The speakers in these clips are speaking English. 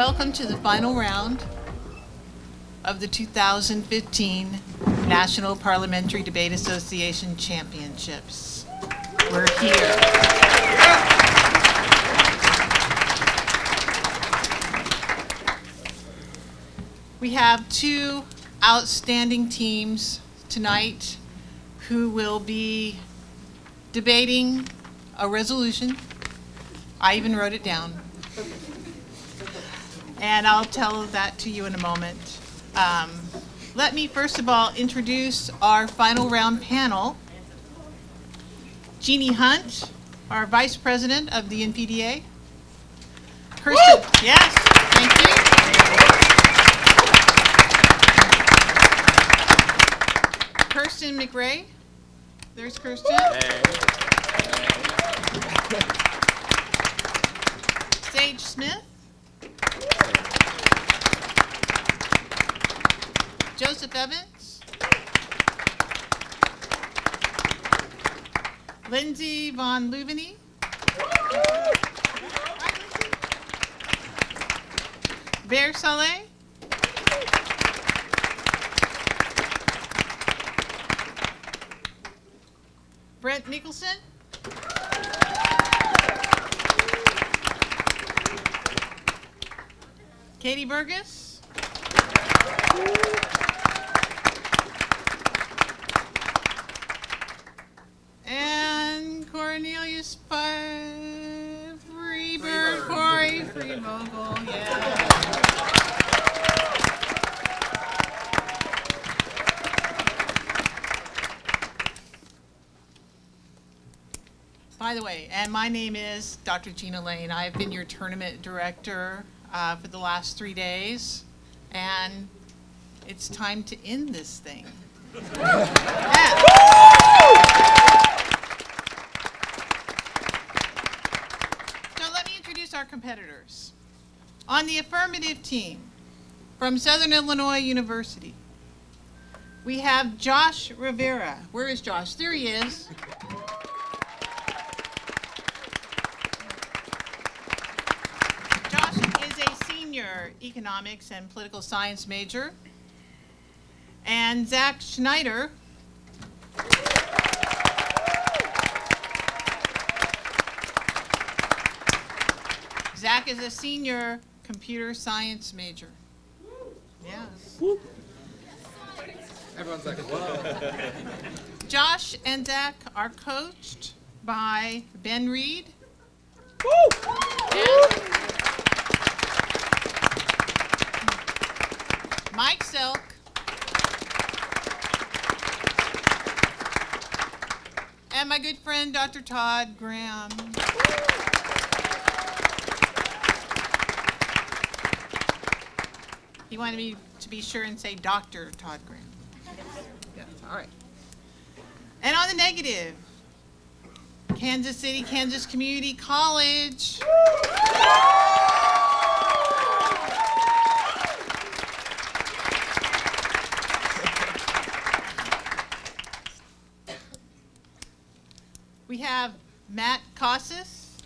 Welcome to the final round of the 2015 National Parliamentary Debate Association Championships. We're here. We have two outstanding teams tonight who will be debating a resolution. I even wrote it down. And I'll tell that to you in a moment. Let me first of all introduce our final round panel. Jeannie Hunt, our Vice President of the NPDA. Kirsten, yes, thank you. Kirsten McRae. There's Kirsten. Hey. Sage Smith. Joseph Evans. Lindsay Von Lubany. Bear Saleh. Brent Nicholson. Katie Burgess. And Cornelius Freebird, Corey Freevogel, yeah. By the way, and my name is Dr. Gina Lane. I've been your tournament director for the last 3 days, and it's time to end this thing. Yeah. So let me introduce our competitors. On the affirmative team, from Southern Illinois University, we have Josh Rivera. Where is Josh? There he is. Economics and political science major. And Zach Schneider. Zach is a senior computer science major. Yes. Everyone's like, whoa. Josh and Zach are coached by Ben Reed. Mike Selk, and my good friend, Dr. Todd Graham. He wanted me to be sure and say Dr. Todd Graham. Yes, all right. And on the negative, Kansas City, Kansas Community College. We have Matt Casas.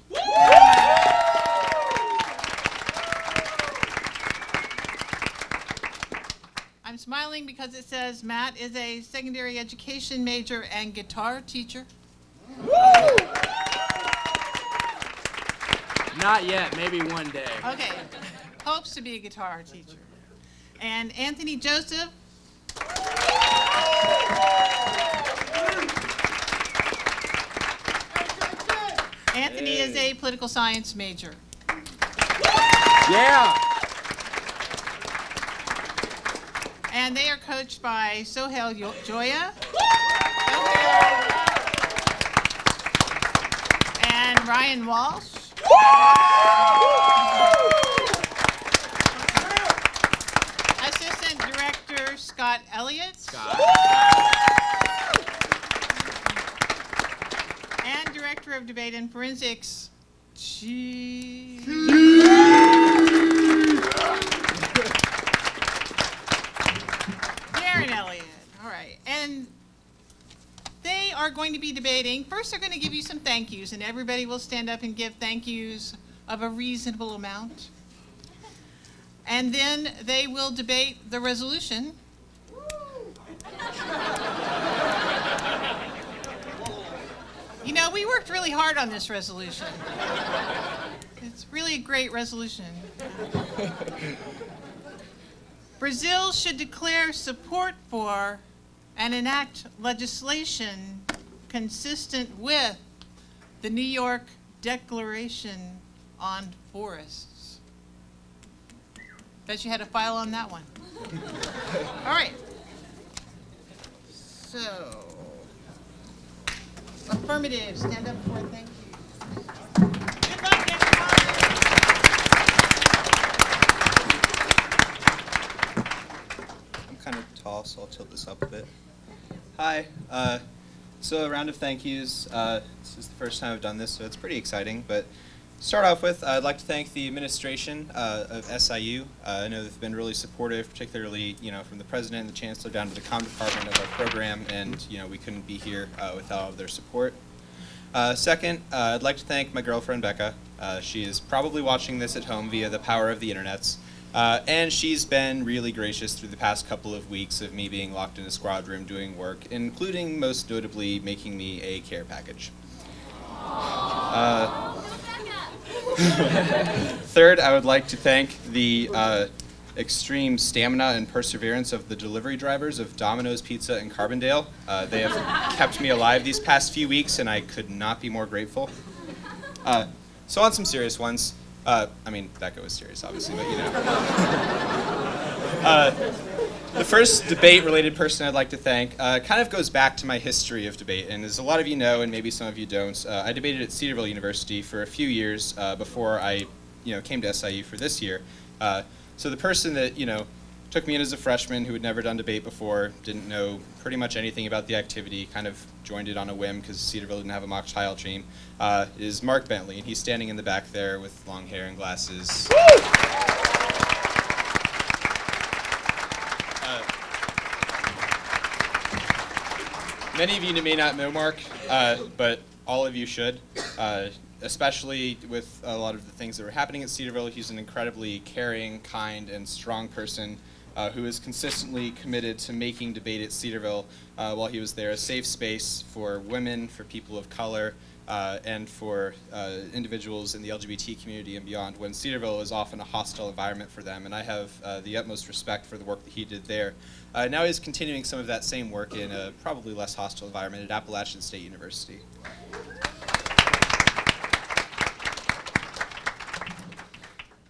I'm smiling because it says Matt is a secondary education major and guitar teacher. Not yet, maybe one day. Okay, hopes to be a guitar teacher. And Anthony Joseph. Anthony is a political science major. Yeah. And they are coached by Sohail Joya. And Ryan Walsh. Assistant Director Scott Elliott. And Director of Debate and Forensics, Darren Elliott. All right. And they are going to be debating. First, they're going to give you some thank yous, and everybody will stand up and give thank yous of a reasonable amount. and then they will debate the resolution. You know, we worked really hard on this resolution. It's really a great resolution. Brazil should declare support for and enact legislation consistent with the New York Declaration on Forests. Bet you had a file on that one. All right. So, affirmative, stand up for thank you. Good luck, everyone. I'm kind of tall, so I'll tilt this up a bit. Hi. So a round of thank yous. This is the first time I've done this, so it's pretty exciting. But to start off with, I'd like to thank the administration of SIU. I know they've been really supportive, particularly from the president and the chancellor down to the comm department of our program, and we couldn't be here without all of their support. Second, I'd like to thank my girlfriend Becca. She is probably watching this at home via the power of the internets. And she's been really gracious through the past couple of weeks of me being locked in a squad room doing work, including most notably making me a care package. Third, I would like to thank the extreme stamina and perseverance of the delivery drivers of Domino's Pizza in Carbondale. They have kept me alive these past few weeks, and I could not be more grateful. So on some serious ones. I mean, Becca was serious, obviously, but the first debate-related person I'd like to thank kind of goes back to my history of debate. And as a lot of you know, and maybe some of you don't, I debated at Cedarville University for a few years before I came to SIU for this year. So the person that took me in as a freshman who had never done debate before, didn't know pretty much anything about the activity, kind of joined it on a whim because Cedarville didn't have a mock trial team, is Mark Bentley, and he's standing in the back there with long hair and glasses. Many of you may not know Mark, but all of you should, especially with a lot of the things that were happening at Cedarville. He's an incredibly caring, kind, and strong person who is consistently committed to making debate at Cedarville while he was there a safe space for women, for people of color, and for individuals in the LGBT community and beyond, when Cedarville was often a hostile environment for them. And I have the utmost respect for the work that he did there. Now he's continuing some of that same work in a probably less hostile environment at Appalachian State University.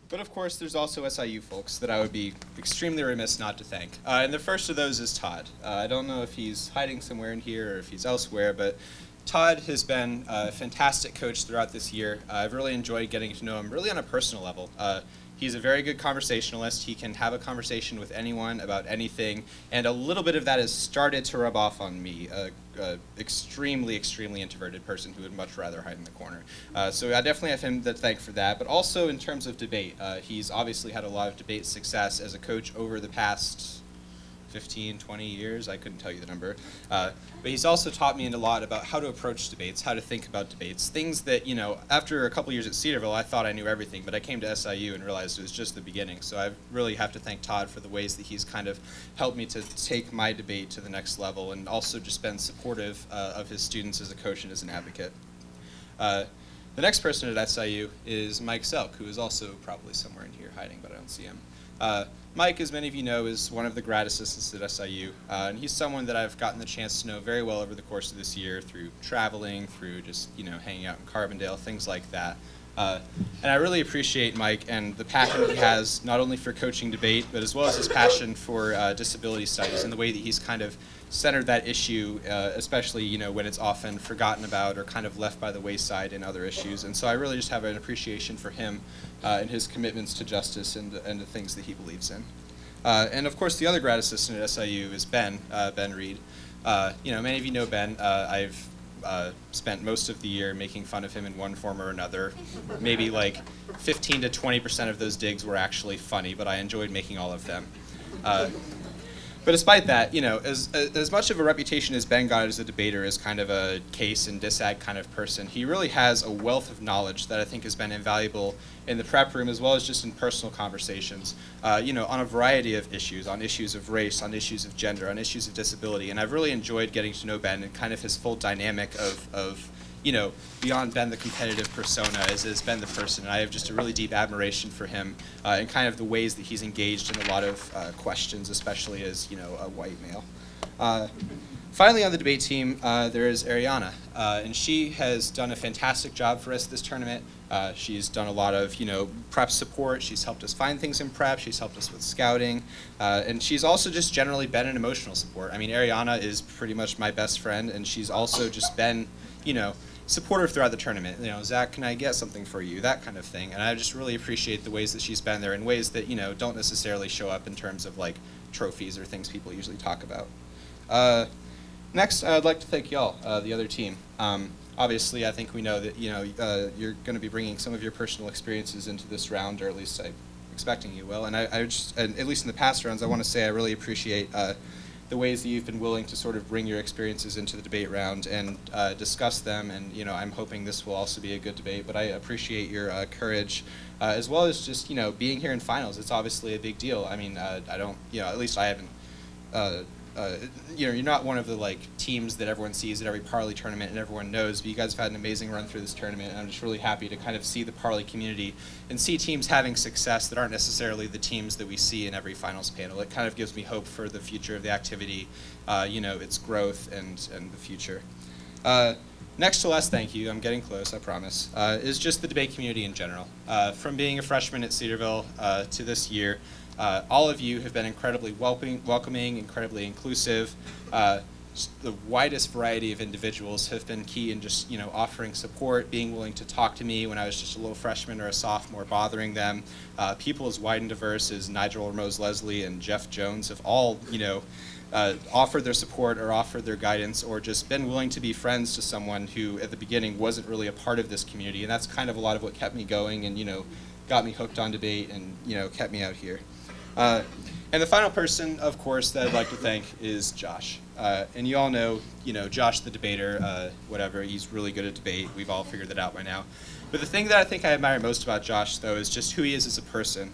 But of course, there's also SIU folks that I would be extremely remiss not to thank. And the first of those is Todd. I don't know if he's hiding somewhere in here or if he's elsewhere, but Todd has been a fantastic coach throughout this year. I've really enjoyed getting to know him really on a personal level. He's a very good conversationalist. He can have a conversation with anyone about anything, and a little bit of that has started to rub off on me, an extremely, extremely introverted person who would much rather hide in the corner. So I definitely have him to thank for that, but also in terms of debate. He's obviously had a lot of debate success as a coach over the past 15, 20 years, I couldn't tell you the number. But he's also taught me a lot about how to approach debates, how to think about debates, things that, after a couple years at Cedarville, I thought I knew everything, but I came to SIU and realized it was just the beginning. So I really have to thank Todd for the ways that he's kind of helped me to take my debate to the next level, and also just been supportive of his students as a coach and as an advocate. The next person at SIU is Mike Selk, who is also probably somewhere in here hiding, but I don't see him. Mike, as many of you know, is one of the grad assistants at SIU, and he's someone that I've gotten the chance to know very well over the course of this year through traveling, through just, hanging out in Carbondale, things like that. And I really appreciate Mike and the passion he has, not only for coaching debate, but as well as his passion for disability studies and the way that he's kind of centered that issue, especially, when it's often forgotten about or kind of left by the wayside in other issues. And so I really just have an appreciation for him and his commitments to justice and the things that he believes in. And of course, the other grad assistant at SIU is Ben Reed. Many of you know Ben. I've spent most of the year making fun of him in one form or another. Maybe like 15 to 20% of those digs were actually funny, but I enjoyed making all of them. But despite that, as much of a reputation as Ben got as a debater, as kind of a case and disag kind of person, he really has a wealth of knowledge that I think has been invaluable in the prep room as well as just in personal conversations, on a variety of issues, on issues of race, on issues of gender, on issues of disability. And I've really enjoyed getting to know Ben and kind of his full dynamic of beyond Ben the competitive persona as Ben the person. And I have just a really deep admiration for him and kind of the ways that he's engaged in a lot of questions, especially as, a white male. Finally, on the debate team, there is Ariana, and she has done a fantastic job for us this tournament. She's done a lot of, prep support. She's helped us find things in prep. She's helped us with scouting, and she's also just generally been an emotional support. I mean, Ariana is pretty much my best friend, and she's also just been, supportive throughout the tournament. Zach, can I get something for you? That kind of thing. And I just really appreciate the ways that she's been there in ways that, don't necessarily show up in terms of like trophies or things people usually talk about. Next, I'd like to thank y'all, the other team. Obviously, I think we know that, you're going to be bringing some of your personal experiences into this round, or at least I'm expecting you will. And I just, and at least in the past rounds, I want to say I really appreciate the ways that you've been willing to sort of bring your experiences into the debate round and discuss them. And I'm hoping this will also be a good debate. But I appreciate your courage, as well as just being here in finals. It's obviously a big deal. I mean, I don't, at least I haven't. You're not one of the like teams that everyone sees at every Parley tournament and everyone knows, but you guys have had an amazing run through this tournament, and I'm just really happy to kind of see the Parley community and see teams having success that aren't necessarily the teams that we see in every finals panel. It kind of gives me hope for the future of the activity, its growth and the future. Next to last thank you, I'm getting close, I promise, is just the debate community in general. From being a freshman at Cedarville to this year, all of you have been incredibly welcoming, incredibly inclusive. The widest variety of individuals have been key in just offering support, being willing to talk to me when I was just a little freshman or a sophomore, bothering them. People as wide and diverse as Nigel Ramos Leslie and Jeff Jones have all offered their support or offered their guidance or just been willing to be friends to someone who at the beginning wasn't really a part of this community. And that's kind of a lot of what kept me going and got me hooked on debate and kept me out here. And the final person, of course, that I'd like to thank is Josh. And you all know, Josh the debater, whatever, he's really good at debate. We've all figured that out by now. But the thing that I think I admire most about Josh, though, is just who he is as a person.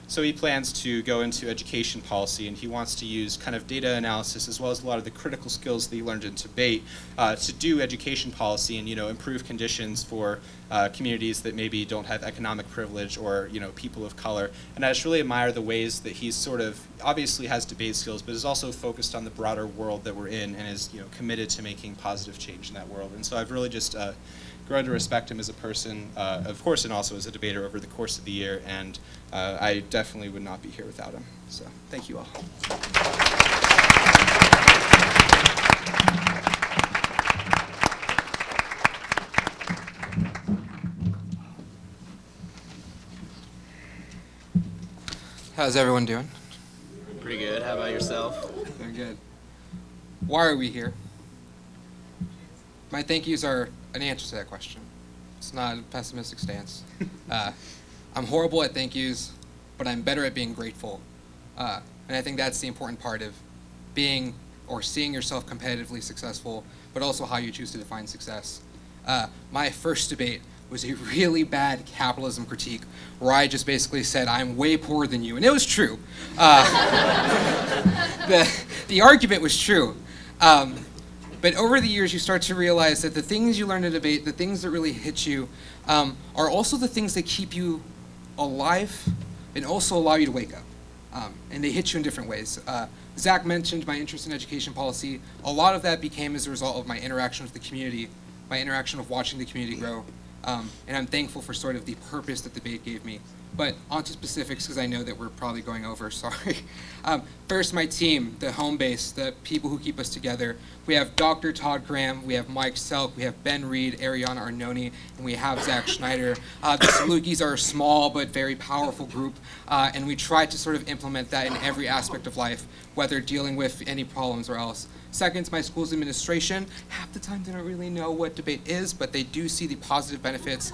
So he plans to go into education policy, and he wants to use kind of data analysis as well as a lot of the critical skills that he learned in debate to do education policy and, improve conditions for communities that maybe don't have economic privilege or, people of color. And I just really admire the ways that he's sort of, obviously has debate skills, but is also focused on the broader world that we're in and is, committed to making positive change in that world. And so I've really just grown to respect him as a person, of course, and also as a debater over the course of the year, and I definitely would not be here without him. So, thank you all. How's everyone doing? Pretty good. How about yourself? Very good. Why are we here? My thank yous are an answer to that question. It's not a pessimistic stance. I'm horrible at thank yous, but I'm better at being grateful. And I think that's the important part of being or seeing yourself competitively successful, but also how you choose to define success. My first debate was a really bad capitalism critique where I just basically said, I'm way poorer than you. And it was true. The argument was true. But over the years, you start to realize that the things you learn in debate, the things that really hit you, are also the things that keep you alive and also allow you to wake up. And they hit you in different ways. Zach mentioned my interest in education policy. A lot of that became as a result of my interaction with the community, my interaction of watching the community grow. And I'm thankful for sort of the purpose that debate gave me. But onto specifics, because I know that we're probably going over, sorry. First, my team, the home base, the people who keep us together. We have Dr. Todd Graham, we have Mike Selk, we have Ben Reed, Ariana Arnone, and we have Zach Schneider. The Salukis are a small but very powerful group, and we try to sort of implement that in every aspect of life, whether dealing with any problems or else. Second, my school's administration. Half the time they don't really know what debate is, but they do see the positive benefits.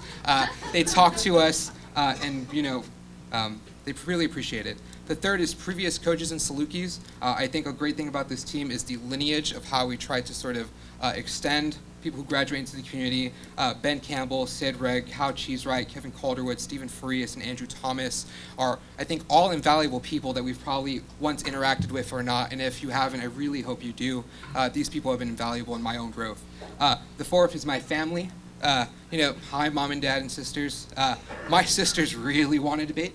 They talk to us, and they really appreciate it. The third is previous coaches and Salukis. I think a great thing about this team is the lineage of how we try to sort of extend people who graduate into the community. Ben Campbell, Sid Reg, Hal Cheesewright, Kevin Calderwood, Stephen Farias, and Andrew Thomas are, I think, all invaluable people that we've probably once interacted with or not. And if you haven't, I really hope you do. These people have been invaluable in my own growth. The fourth is my family. Hi, mom and dad and sisters. My sisters really want to debate,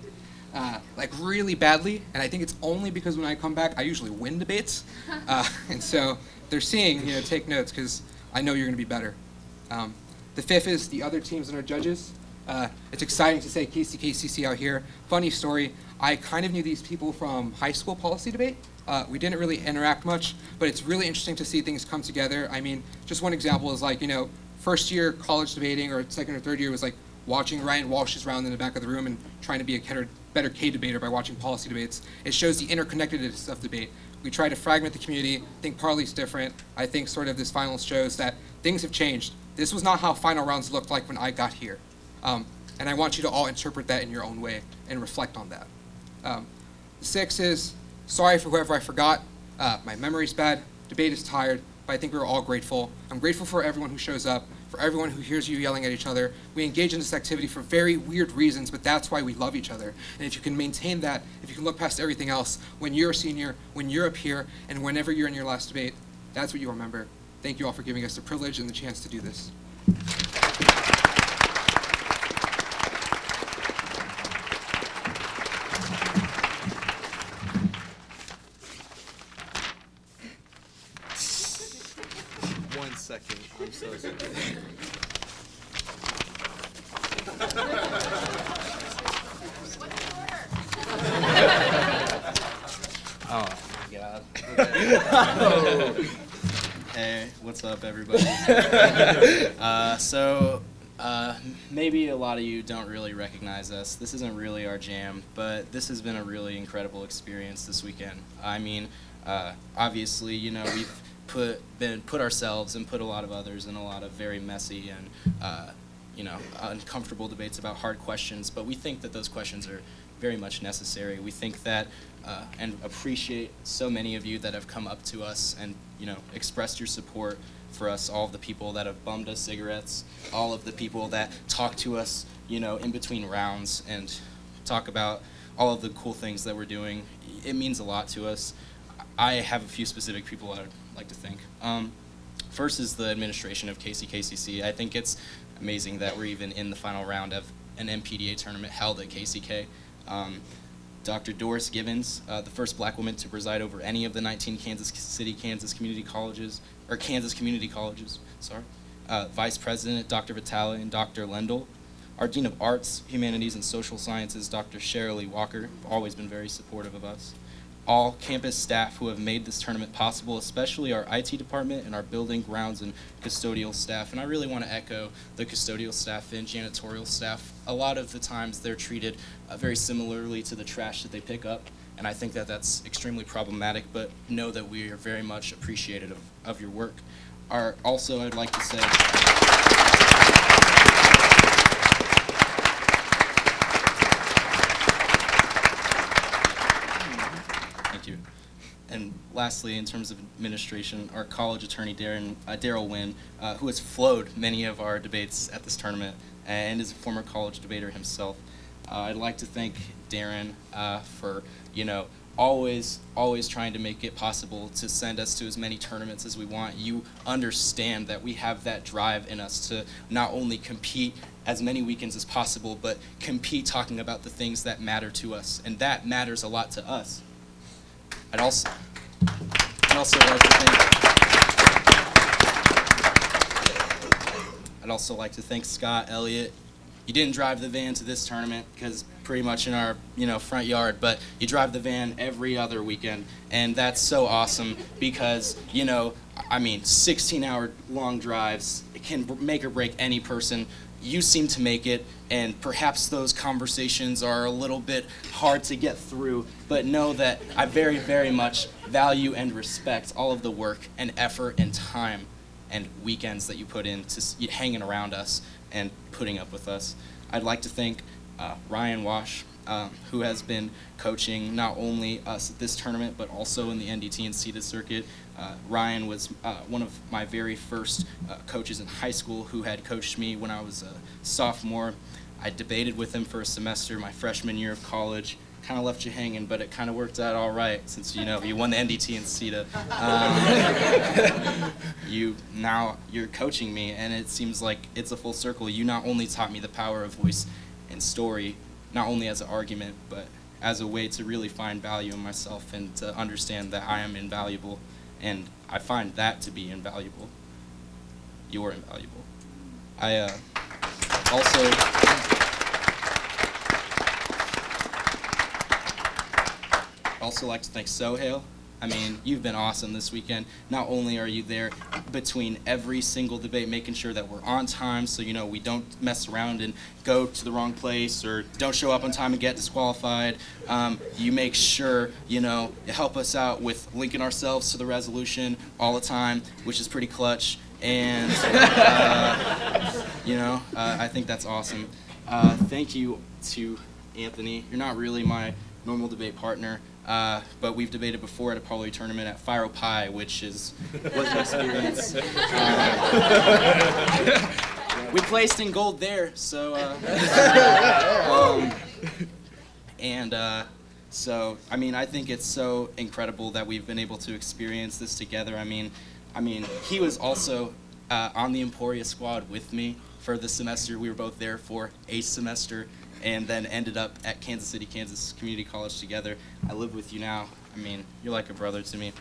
like really badly, and I think it's only because when I come back, I usually win debates. And so they're seeing, take notes, because I know you're going to be better. The fifth is the other teams and our judges. It's exciting to say KCKCC out here. Funny story, I kind of knew these people from high school policy debate. We didn't really interact much, but it's really interesting to see things come together. I mean, just one example is like, first year college debating or second or third year was like watching Ryan Walsh's round in the back of the room and trying to be a better K debater by watching policy debates. It shows the interconnectedness of debate. We try to fragment the community. I think Parley's different. I think sort of this finals shows that things have changed. This was not how final rounds looked like when I got here. And I want you to all interpret that in your own way and reflect on that. The sixth is, sorry for whoever I forgot. My memory's bad. Debate is tired, but I think we're all grateful. I'm grateful for everyone who shows up, for everyone who hears you yelling at each other. We engage in this activity for very weird reasons, but that's why we love each other. And if you can maintain that, if you can look past everything else, when you're a senior, when you're up here, and whenever you're in your last debate, that's what you remember. Thank you all for giving us the privilege and the chance to do this. One second. I'm so sorry. Oh my God. Okay. Hey, what's up, everybody? Maybe a lot of you don't really recognize us. This isn't really our jam, but this has been a really incredible experience this weekend. I mean, obviously, we've put ourselves and put a lot of others in a lot of very messy and uncomfortable debates about hard questions, but we think that those questions are very much necessary. We think that and appreciate so many of you that have come up to us and expressed your support for us, all of the people that have bummed us cigarettes, all of the people that talk to us in between rounds and talk about all of the cool things that we're doing. It means a lot to us. I have a few specific people that I'd like to thank. First is the administration of KCKCC. I think it's amazing that we're even in the final round of an NPDA tournament held at KCK. Dr. Doris Givens, the first black woman to preside over any of the 19 Kansas community colleges, Vice President Dr. Vitale and Dr. Lendl. Our Dean of Arts, Humanities, and Social Sciences, Dr. Shirley Walker, have always been very supportive of us. All campus staff who have made this tournament possible, especially our IT department and our building, grounds, and custodial staff. And I really want to echo the custodial staff and janitorial staff. A lot of the times they're treated very similarly to the trash that they pick up, and I think that that's extremely problematic, but know that we are very much appreciative of your work. Also, I'd like to say... And lastly, in terms of administration, our college attorney, Daryl Wynn, who has flowed many of our debates at this tournament and is a former college debater himself. I'd like to thank Darren for, always trying to make it possible to send us to as many tournaments as we want. You understand that we have that drive in us to not only compete as many weekends as possible, but compete talking about the things that matter to us, and that matters a lot to us. I'd also like to thank Scott Elliott. You didn't drive the van to this tournament because pretty much in our front yard, but you drive the van every other weekend, and that's so awesome because 16-hour long drives, it can make or break any person. You seem to make it, and perhaps those conversations are a little bit hard to get through, but know that I very, very much value and respect all of the work and effort and time and weekends that you put into hanging around us and putting up with us. I'd like to thank Ryan Walsh who has been coaching not only us at this tournament, but also in the NDT and CETA circuit. Ryan was one of my very first coaches in high school who had coached me when I was a sophomore. I debated with him for a semester my freshman year of college. Kind of left you hanging, but it kind of worked out all right since, you know, you won the NDT and CETA. You're coaching me, and it seems like it's a full circle. You not only taught me the power of voice and story, not only as an argument, but as a way to really find value in myself and to understand that I am invaluable, and I find that to be invaluable. You're invaluable. I also like to thank Sohail. I mean, you've been awesome this weekend. Not only are you there between every single debate, making sure that we're on time so, you know, we don't mess around and go to the wrong place or don't show up on time and get disqualified. You make sure, you know, you help us out with linking ourselves to the resolution all the time, which is pretty clutch. And, you know, I think that's awesome. Thank you to Anthony. You're not really my normal debate partner. But we've debated before at a parley tournament at Fire Pie, which was an experience. We placed in gold there, so so I mean, I think it's so incredible that we've been able to experience this together. I mean, he was also on the Emporia squad with me for the semester. We were both there for a semester, and then ended up at Kansas City, Kansas Community College together. I live with you now. I mean, you're like a brother to me.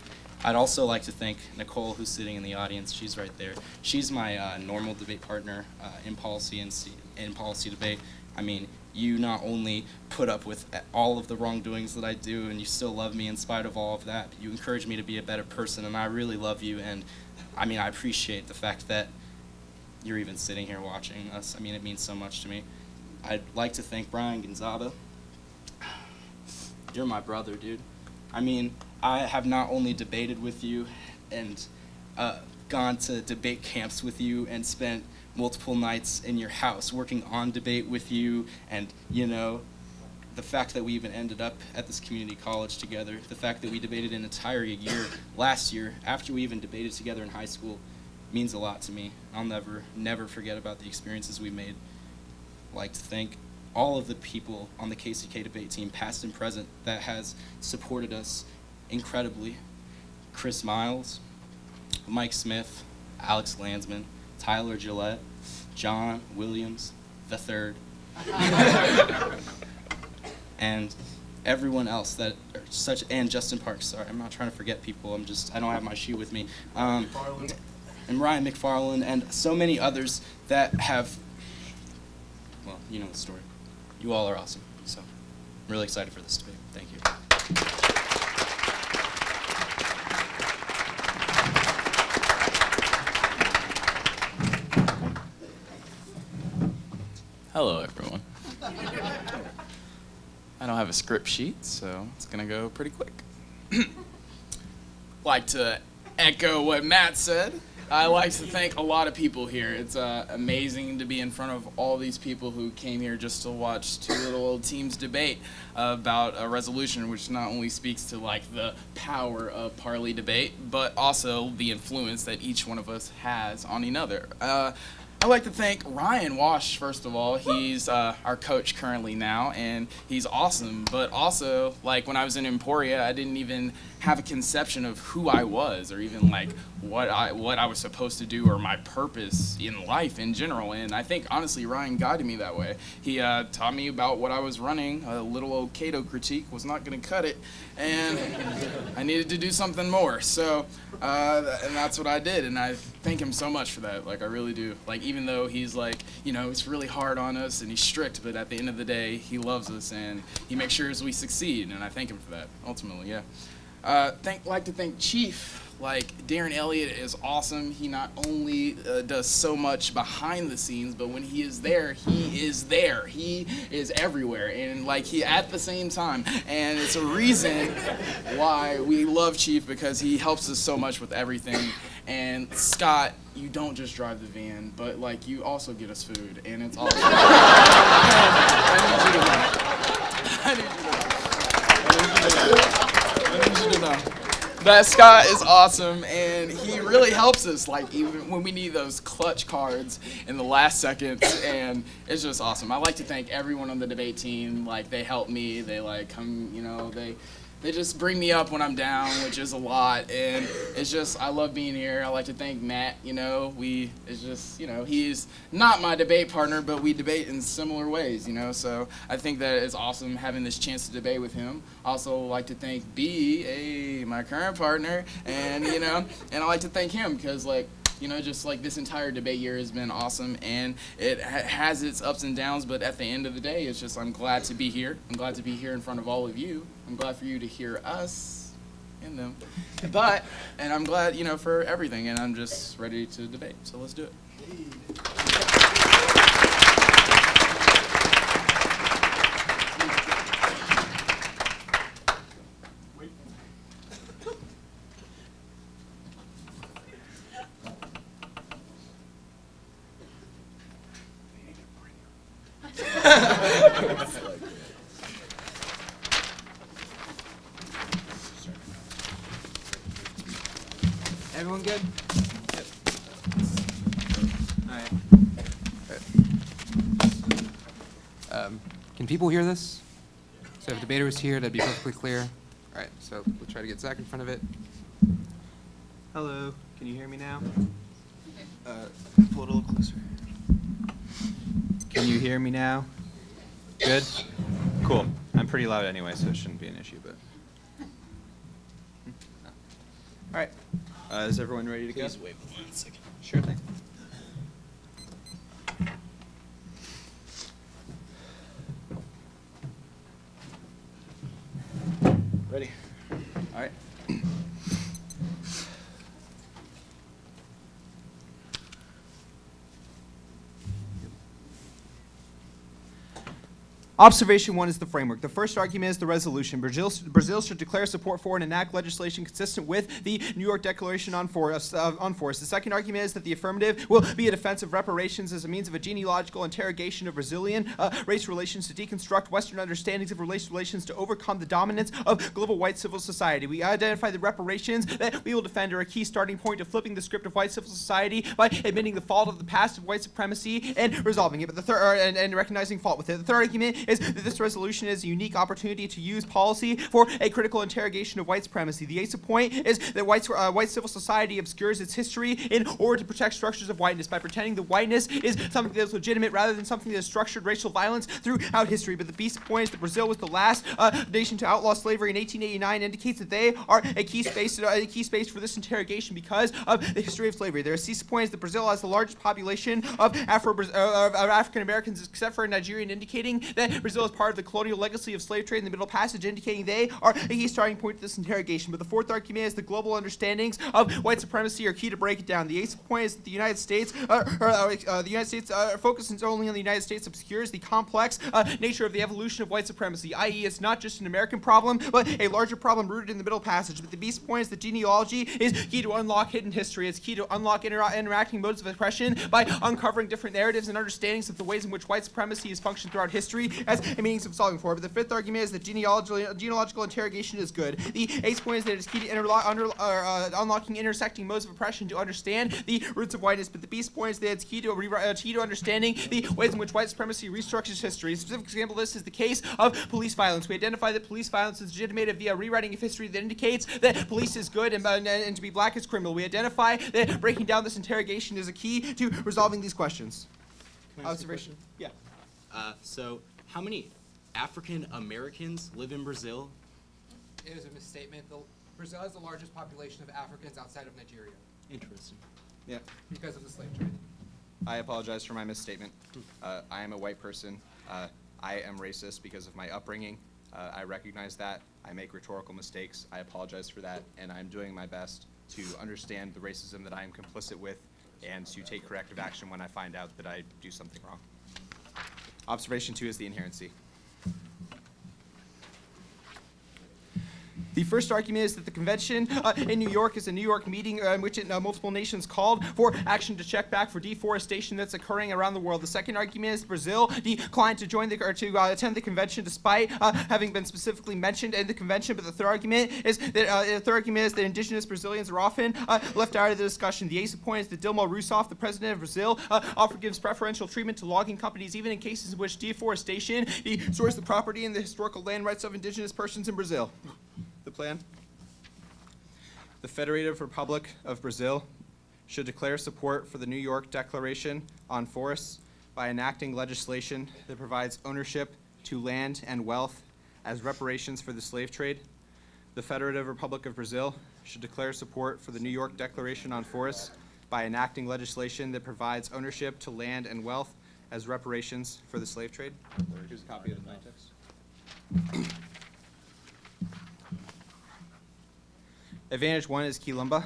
I'd also like to thank Nicole, who's sitting in the audience. She's right there. She's my normal debate partner in policy and in policy debate. I mean, you not only put up with all of the wrongdoings that I do, and you still love me in spite of all of that, but you encourage me to be a better person, and I really love you. And I mean, I appreciate the fact that you're even sitting here watching us. I mean, it means so much to me. I'd like to thank Brian Gonzaga. You're my brother, dude. I mean, I have not only debated with you and gone to debate camps with you and spent multiple nights in your house working on debate with you, and, you know, the fact that we even ended up at this community college together, the fact that we debated an entire year last year after we even debated together in high school means a lot to me. I'll never forget about the experiences we made. I'd like to thank all of the people on the KCK debate team, past and present, that has supported us incredibly. Chris Miles, Mike Smith, Alex Landsman, Tyler Gillette, John Williams III, and everyone else that are and Justin Parks. Sorry, I'm not trying to forget people. I don't have my shoe with me. And Ryan McFarland, and so many others that have. Well, you know the story. You all are awesome. So I'm really excited for this debate. Thank you. Hello, everyone. I don't have a script sheet, so it's going to go pretty quick. Like to echo what Matt said. I like to thank a lot of people here. It's amazing to be in front of all these people who came here just to watch two little old teams debate about a resolution, which not only speaks to like the power of parley debate, but also the influence that each one of us has on another. I'd like to thank Ryan Wash, first of all. He's our coach currently now, and he's awesome. But also, like when I was in Emporia, I didn't even have a conception of who I was, or even like what I was supposed to do, or my purpose in life in general. And I think honestly, Ryan guided me that way. He taught me about what I was running. A little old Cato critique was not going to cut it, and I needed to do something more. So, and that's what I did, and I thank him so much for that. Like I really do. Like even though he's like, you know, he's really hard on us and he's strict, but at the end of the day, he loves us and he makes sure we succeed, and I thank him for that. Ultimately, yeah. Like to thank Chief. Like Darren Elliott is awesome. He not only does so much behind the scenes, but when he is there, he is there. He is everywhere, and like he at the same time. And it's a reason why we love Chief, because he helps us so much with everything. And Scott, you don't just drive the van, but like you also get us food, and it's awesome. I need you to know. that Scott is awesome, and he really helps us, like, even when we need those clutch cards in the last seconds, and it's just awesome. I like to thank everyone on the debate team. Like, they help me. They, like, come, you know, they just bring me up when I'm down, which is a lot, and it's just, I love being here. I like to thank Matt, you know, it's just, you know, he's not my debate partner, but we debate in similar ways, you know, so I think that it's awesome having this chance to debate with him. I also like to thank B, my current partner, and, you know, and I like to thank him because, like, you know, just like this entire debate year has been awesome, and it has its ups and downs, but at the end of the day, it's just I'm glad to be here. I'm glad to be here in front of all of you. I'm glad for you to hear us in them. And I'm glad, you know, for everything, and I'm just ready to debate, so let's do it. Everyone good? Yep. All right. Can people hear this? So if a debater was here, that'd be perfectly clear. All right, so we'll try to get Zach in front of it. Hello, can you hear me now? Pull it a little closer. Can you hear me now? Good? Cool. I'm pretty loud anyway, so it shouldn't be an issue, but. All right. Is everyone ready to go? Please wait 1 second. Sure thing. Ready? All right. Observation 1 is the framework. The first argument is the resolution. Brazil should declare support for and enact legislation consistent with the New York Declaration on Force. The second argument is that the affirmative will be a defense of reparations as a means of a genealogical interrogation of Brazilian race relations to deconstruct Western understandings of race relations to overcome the dominance of global white civil society. We identify the reparations that we will defend are a key starting point of flipping the script of white civil society by admitting the fault of the past of white supremacy and resolving it, but the third and recognizing fault with it. The third argument is that this resolution is a unique opportunity to use policy for a critical interrogation of white supremacy. The ace point is that white civil society obscures its history in order to protect structures of whiteness by pretending that whiteness is something that is legitimate rather than something that has structured racial violence throughout history. But the beast point is that Brazil was the last nation to outlaw slavery in 1889, indicates that they are a key space for this interrogation because of the history of slavery. Their C point is that Brazil has the largest population of African Americans except for Nigerian, indicating that Brazil is part of the colonial legacy of slave trade in the Middle Passage, indicating they are a key starting point to this interrogation. But the fourth argument is the global understandings of white supremacy are key to break it down. The eighth point is that the United States focusing only on the United States obscures the complex nature of the evolution of white supremacy, i.e. it's not just an American problem, but a larger problem rooted in the Middle Passage. But the beast point is that genealogy is key to unlock hidden history. It's key to unlock interacting modes of oppression by uncovering different narratives and understandings of the ways in which white supremacy has functioned throughout history as a means of solving for it. But the fifth argument is that genealogical interrogation is good. The eighth point is that it is key to unlocking intersecting modes of oppression to understand the roots of whiteness. But the beast point is that it's key to understanding the ways in which white supremacy restructures history. A specific example of this is the case of police violence. We identify that police violence is legitimated via rewriting of history that indicates that police is good and to be black is criminal. We identify that breaking down this interrogation is a key to resolving these questions. Observation. Yeah. So, how many African Americans live in Brazil? It is a misstatement. Brazil has the largest population of Africans outside of Nigeria Interesting. Yeah. because of the slave trade. I apologize for my misstatement. I am a white person. I am racist because of my upbringing. I recognize that. I make rhetorical mistakes. I apologize for that, and I'm doing my best to understand the racism that I am complicit with and to take corrective action when I find out that I do something wrong. Observation 2 is the inherency. The first argument is that the convention in New York is a New York meeting in which multiple nations called for action to check back for deforestation that's occurring around the world. The second argument is Brazil declined to join to attend the convention despite having been specifically mentioned in the convention. But the third argument is that indigenous Brazilians are often left out of the discussion. The ace of point is that Dilma Rousseff, the president of Brazil, gives preferential treatment to logging companies even in cases in which deforestation destroys the property and the historical land rights of indigenous persons in Brazil. The plan. The Federative Republic of Brazil should declare support for the New York Declaration on Forests by enacting legislation that provides ownership to land and wealth as reparations for the slave trade. The Federative Republic of Brazil should declare support for the New York Declaration on Forests by enacting legislation that provides ownership to land and wealth as reparations for the slave trade. Here's a copy of the text. Advantage 1 is Quilomba.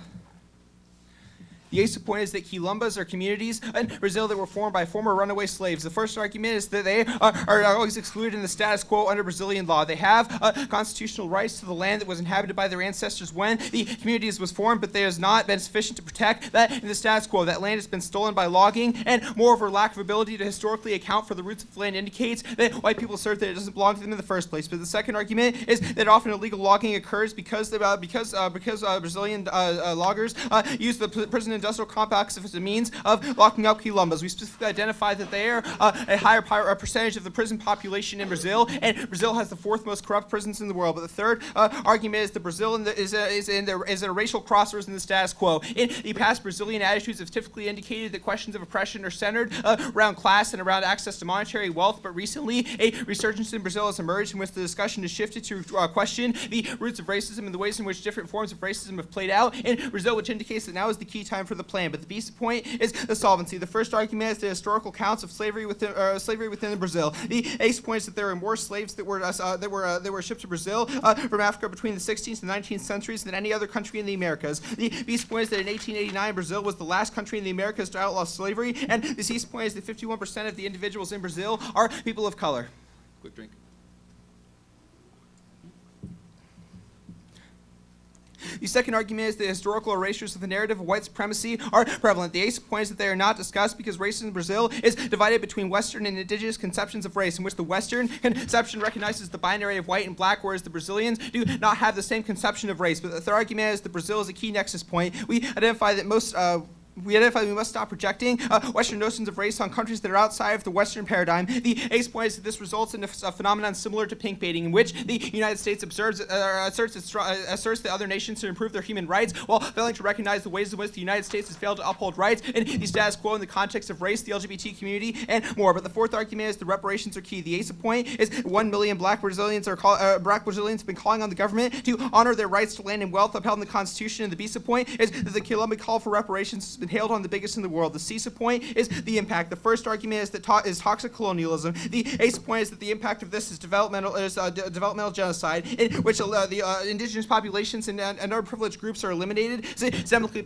The ace of point is that Quilombas are communities in Brazil that were formed by former runaway slaves. The first argument is that they are always excluded in the status quo under Brazilian law. They have constitutional rights to the land that was inhabited by their ancestors when the communities was formed, but there has not been sufficient to protect that in the status quo. That land has been stolen by logging, and moreover, lack of ability to historically account for the roots of the land indicates that white people assert that it doesn't belong to them in the first place. But the second argument is that often illegal logging occurs because Brazilian loggers use the prison industrial complex as a means of locking up Quilombas. We specifically identify that they are a higher percentage of the prison population in Brazil, and Brazil has the fourth most corrupt prisons in the world. But the third argument is that Brazil is a racial crossroads in the status quo. In the past, Brazilian attitudes have typically indicated that questions of oppression are centered around class and around access to monetary wealth, but recently a resurgence in Brazil has emerged in which the discussion has shifted to question the roots of racism and the ways in which different forms of racism have played out in Brazil, which indicates that now is the key time for the plan. But the beast point is the solvency. The first argument is the historical counts of slavery within Brazil. The ace point is that there were more slaves that were shipped to Brazil from Africa between the 16th and 19th centuries than any other country in the Americas. The beast point is that in 1889 Brazil was the last country in the Americas to outlaw slavery, and the ace point is that 51% of the individuals in Brazil are people of color. Quick drink. The second argument is that historical erasures of the narrative of white supremacy are prevalent. The ace point is that they are not discussed because racism in Brazil is divided between Western and indigenous conceptions of race, in which the Western conception recognizes the binary of white and black, whereas the Brazilians do not have the same conception of race. But the third argument is that Brazil is a key nexus point. We identify that we must stop projecting Western notions of race on countries that are outside of the Western paradigm. The ace point is that this results in a phenomenon similar to pink baiting, in which the United States asserts that other nations should improve their human rights while failing to recognize the ways in which the United States has failed to uphold rights in the status quo in the context of race, the LGBT community, and more. But the fourth argument is the reparations are key. The ace point is 1 million black Brazilians have been calling on the government to honor their rights to land and wealth upheld in the Constitution. And the beast point is that the Quilombo call for reparations has been hailed on the biggest in the world. The CISA point is the impact. The first argument is that is toxic colonialism. The ace point is that the impact of this is developmental genocide, in which the indigenous populations and underprivileged groups are eliminated systemically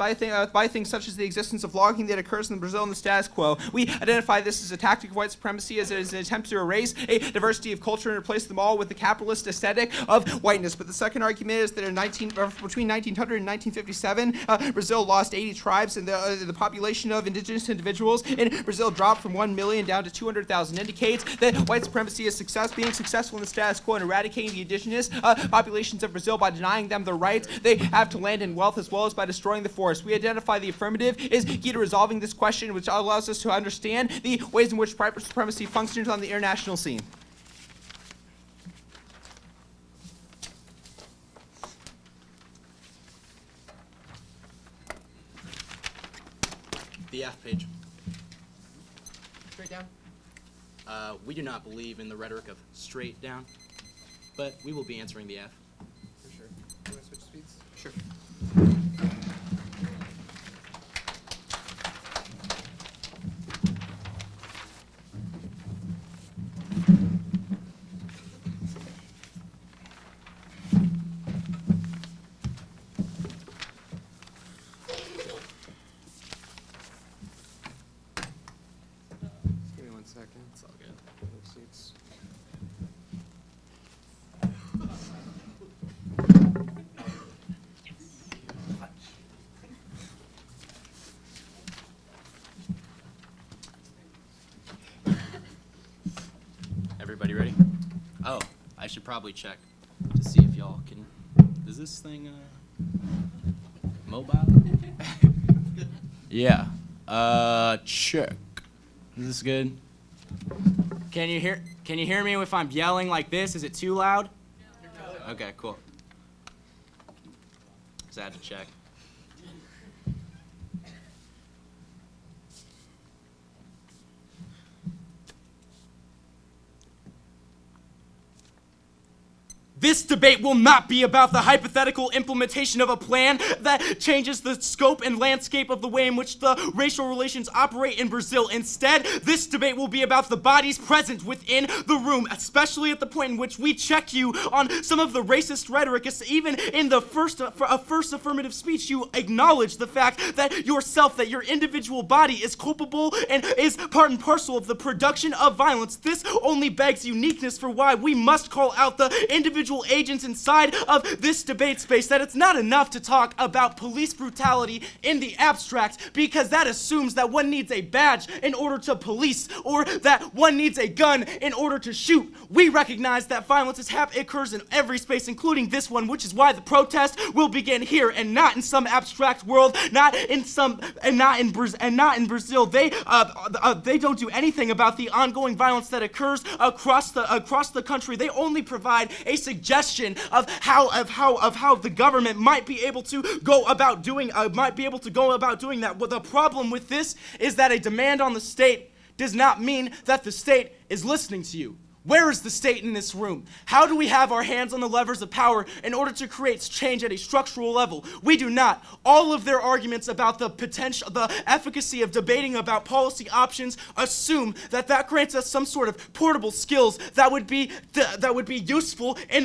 by things such as the existence of logging that occurs in Brazil in the status quo. We identify this as a tactic of white supremacy, as it is an attempt to erase a diversity of culture and replace them all with the capitalist aesthetic of whiteness. But the second argument is that between 1900 and 1957, Brazil lost 80 tribes, and the population of indigenous individuals in Brazil dropped from 1 million down to 200,000, indicates that white supremacy is being successful in the status quo and eradicating the indigenous populations of Brazil by denying them the rights they have to land and wealth, as well as by destroying the forest. We identify the affirmative is key to resolving this question, which allows us to understand the ways in which white supremacy functions on the international scene. The F page. Straight down. We do not believe in the rhetoric of straight down, but we will be answering the F. For sure. You want to switch speeds? Sure. Give me 1 second. It's all good. Those seats. Everybody ready? Oh, I should probably check to see if y'all can. Is this thing mobile? Yeah. Check. Is this good? Can you hear me if I'm yelling like this? Is it too loud? No. Okay, cool. Just had to check. This debate will not be about the hypothetical implementation of a plan that changes the scope and landscape of the way in which the racial relations operate in Brazil. Instead, this debate will be about the bodies present within the room, especially at the point in which we check you on some of the racist rhetoric. Even in the first affirmative speech, you acknowledge the fact that yourself, that your individual body is culpable and is part and parcel of the production of violence. This only begs uniqueness for why we must call out the individual agents inside of this debate space, that it's not enough to talk about police brutality in the abstract, because that assumes that one needs a badge in order to police, or that one needs a gun in order to shoot. We recognize that violence occurs in every space, including this one, which is why the protest will begin here and not in some abstract world, not in Brazil. They don't do anything about the ongoing violence that occurs across the country. They only provide a suggestion of how the government might be able to go about doing that. Well, the problem with this is that a demand on the state does not mean that the state is listening to you. Where is the state in this room? How do we have our hands on the levers of power in order to create change at a structural level? We do not. All of their arguments about the efficacy of debating about policy options assume that grants us some sort of portable skills that would be useful in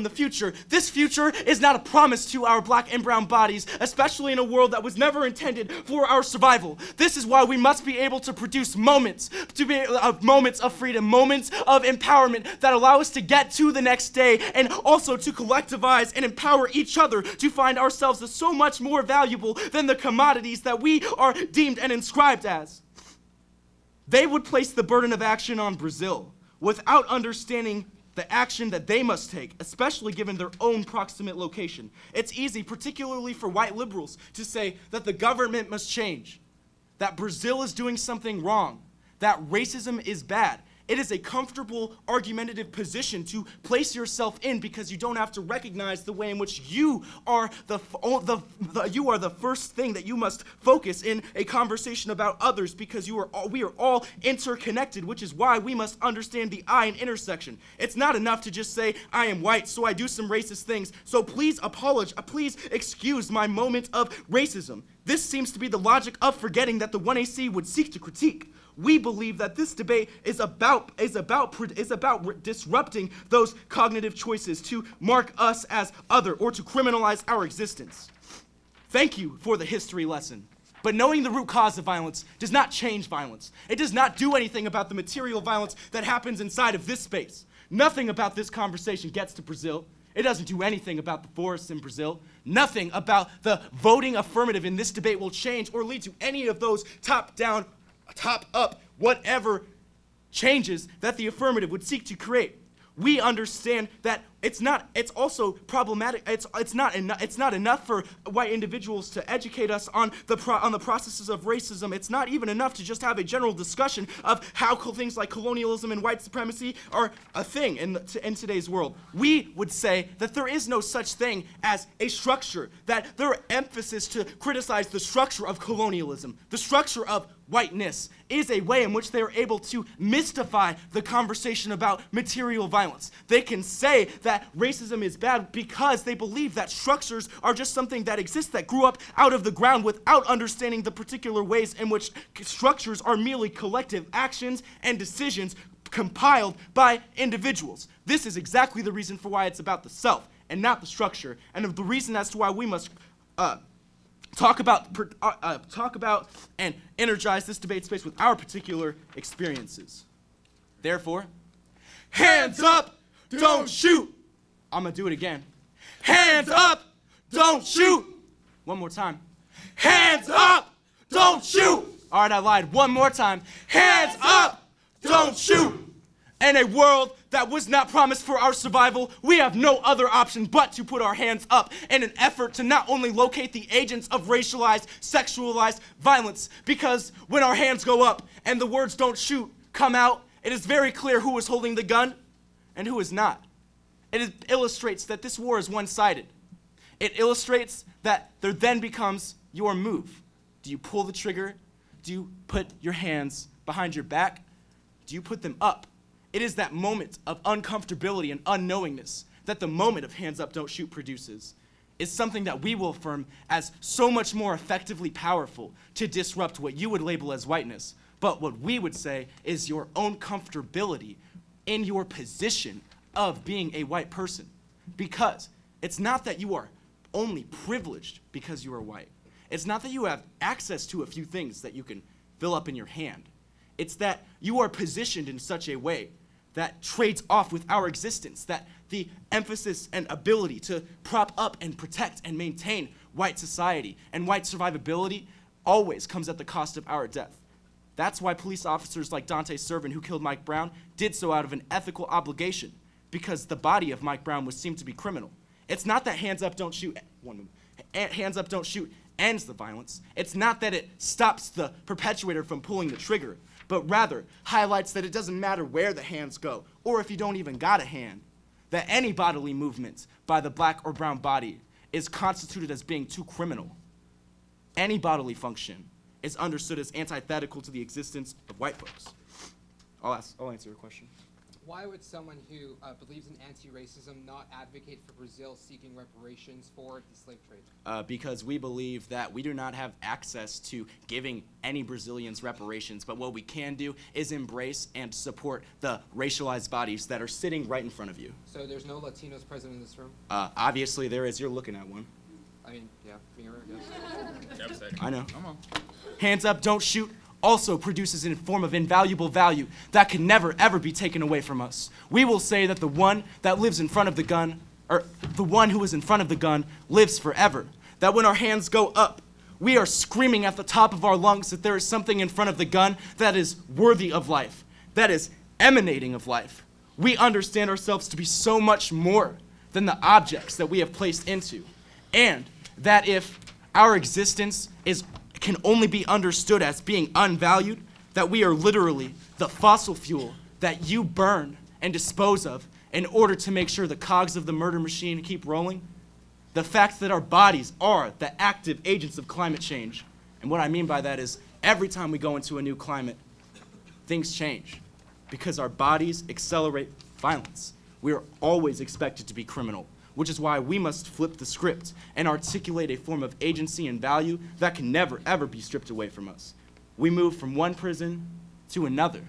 the future. This future is not a promise to our black and brown bodies, especially in a world that was never intended for our survival. This is why we must be able to produce moments of freedom, moments of empowerment that allow us to get to the next day, and also to collectivize and empower each other to find ourselves as so much more valuable than the commodities that we are deemed and inscribed as. They would place the burden of action on Brazil without understanding the action that they must take, especially given their own proximate location. It's easy, particularly for white liberals, to say that the government must change, that Brazil is doing something wrong, that racism is bad. It is a comfortable, argumentative position to place yourself in, because you don't have to recognize the way in which you are the first thing that you must focus in a conversation about others, because we are all interconnected, which is why we must understand the I in intersection. It's not enough to just say, I am white, so I do some racist things, so please excuse my moment of racism. This seems to be the logic of forgetting that the 1AC would seek to critique. We believe that this debate is about disrupting those cognitive choices to mark us as other, or to criminalize our existence. Thank you for the history lesson. But knowing the root cause of violence does not change violence. It does not do anything about the material violence that happens inside of this space. Nothing about this conversation gets to Brazil. It doesn't do anything about the forests in Brazil. Nothing about the voting affirmative in this debate will change or lead to any of those top-down, top-up, whatever changes that the affirmative would seek to create. We understand that it's also problematic. It's not enough for white individuals to educate us on the processes of racism. It's not even enough to just have a general discussion of how things like colonialism and white supremacy are a thing in today's world. We would say that there is no such thing as a structure, that their emphasis to criticize the structure of colonialism, the structure of whiteness, is a way in which they are able to mystify the conversation about material violence. They can say that racism is bad because they believe that structures are just something that exists, that grew up out of the ground, without understanding the particular ways in which structures are merely collective actions and decisions compiled by individuals. This is exactly the reason for why it's about the self and not the structure, and of the reason as to why we must talk about and energize this debate space with our particular experiences. Therefore, hands up, don't shoot. I'm gonna do it again. Hands up, don't shoot. One more time. Hands up, don't shoot. All right, I lied. One more time. Hands up, don't shoot. In a world that was not promised for our survival, we have no other option but to put our hands up in an effort to not only locate the agents of racialized, sexualized violence, because when our hands go up and the words "don't shoot" come out, it is very clear who is holding the gun and who is not. It illustrates that this war is one-sided. It illustrates that there then becomes your move. Do you pull the trigger? Do you put your hands behind your back? Do you put them up? It is that moment of uncomfortability and unknowingness that the moment of hands up, don't shoot produces. Is something that we will affirm as so much more effectively powerful to disrupt what you would label as whiteness, but what we would say is your own comfortability in your position of being a white person. Because it's not that you are only privileged because you are white. It's not that you have access to a few things that you can fill up in your hand. It's that you are positioned in such a way that trades off with our existence, that the emphasis and ability to prop up and protect and maintain white society and white survivability always comes at the cost of our death. That's why police officers like Dante Servin, who killed Mike Brown, did so out of an ethical obligation, because the body of Mike Brown was seen to be criminal. It's not that hands up, don't shoot, hands up, don't shoot ends the violence. It's not that it stops the perpetuator from pulling the trigger, but rather highlights that it doesn't matter where the hands go, or if you don't even got a hand, that any bodily movement by the black or brown body is constituted as being too criminal. Any bodily function is understood as antithetical to the existence of white folks. I'll answer your question. Why would someone who believes in anti-racism not advocate for Brazil seeking reparations for the slave trade? Because we believe that we do not have access to giving any Brazilians reparations, but what we can do is embrace and support the racialized bodies that are sitting right in front of you. So there's no Latinos present in this room? Obviously there is. You're looking at one. I mean, yeah, mirror, I guess. I know. Come on. Hands up, don't shoot also produces a form of invaluable value that can never, ever be taken away from us. We will say that the one that lives in front of the gun, or the one who is in front of the gun, lives forever. That when our hands go up, we are screaming at the top of our lungs that there is something in front of the gun that is worthy of life, that is emanating of life. We understand ourselves to be so much more than the objects that we have placed into, and that if our existence can only be understood as being unvalued, that we are literally the fossil fuel that you burn and dispose of in order to make sure the cogs of the murder machine keep rolling. The fact that our bodies are the active agents of climate change. And what I mean by that is every time we go into a new climate, things change because our bodies accelerate violence. We are always expected to be criminal, which is why we must flip the script and articulate a form of agency and value that can never, ever be stripped away from us. We move from one prison to another.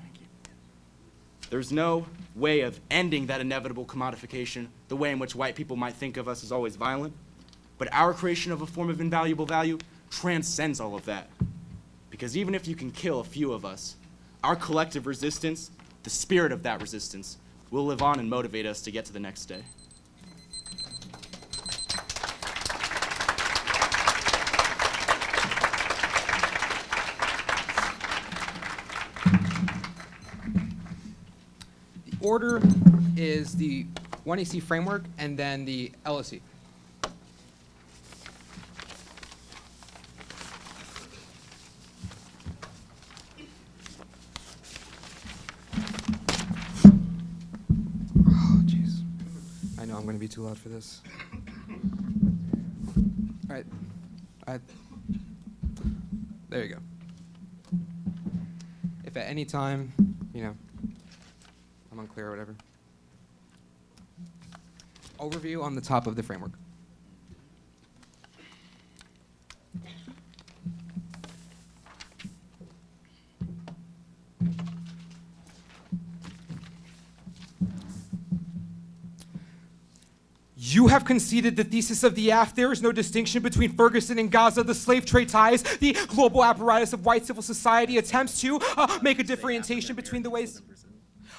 There's no way of ending that inevitable commodification, the way in which white people might think of us as always violent. But our creation of a form of invaluable value transcends all of that. Because even if you can kill a few of us, our collective resistance, the spirit of that resistance, will live on and motivate us to get to the next day. Order is the 1AC framework and then the LSE. Oh, jeez. I know I'm going to be too loud for this. All right. There you go. If at any time, I'm unclear or whatever. Overview on the top of the framework. You have conceded the thesis of the AF. There is no distinction between Ferguson and Gaza. The slave trade ties, the global apparatus of white civil society attempts to make a differentiation between the ways.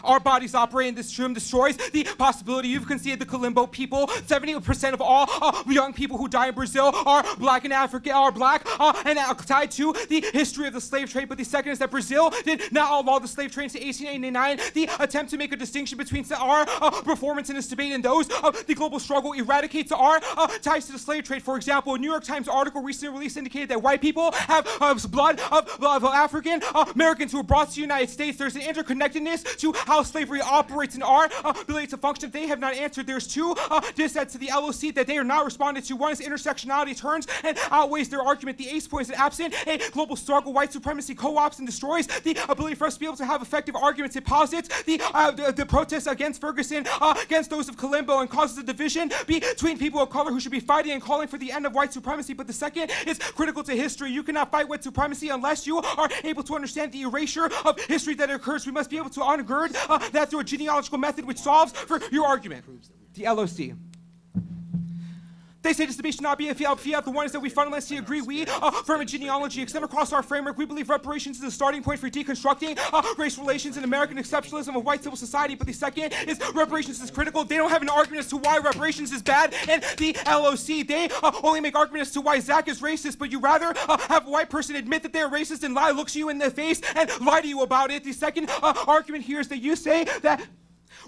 Our bodies operate in this room destroys the possibility. You've conceded the Kalimbo people. 70% of all young people who die in Brazil are black and African, are black and tied to the history of the slave trade. But the second is that Brazil did not outlaw the slave trade until 1889. The attempt to make a distinction between our performance in this debate and those of the global struggle eradicates our ties to the slave trade. For example, a New York Times article recently released indicated that white people have blood of African Americans who were brought to the United States. There's an interconnectedness to how slavery operates in our ability to function. They have not answered. There's two dissets to the LOC that they are not responded to. One is intersectionality turns and outweighs their argument. The ace point is that absent a global struggle, white supremacy co-ops and destroys the ability for us to be able to have effective arguments. It posits the protests against Ferguson, against those of Kalimbo, and causes a division between people of color who should be fighting and calling for the end of white supremacy. But the second is critical to history. You cannot fight white supremacy unless you are able to understand the erasure of history that occurs. We must be able to undergird that through a genealogical method which solves for your argument. The LOC. They say this debate should not be a fiat. The one is that we fundamentally agree. We affirm a genealogy extend across our framework. We believe reparations is the starting point for deconstructing race relations and American exceptionalism of white civil society. But the second is reparations is critical. They don't have an argument as to why reparations is bad. And the LOC, they only make arguments as to why Zach is racist. But you rather have a white person admit that they're racist and lie, looks you in the face and lie to you about it. The second argument here is that you say that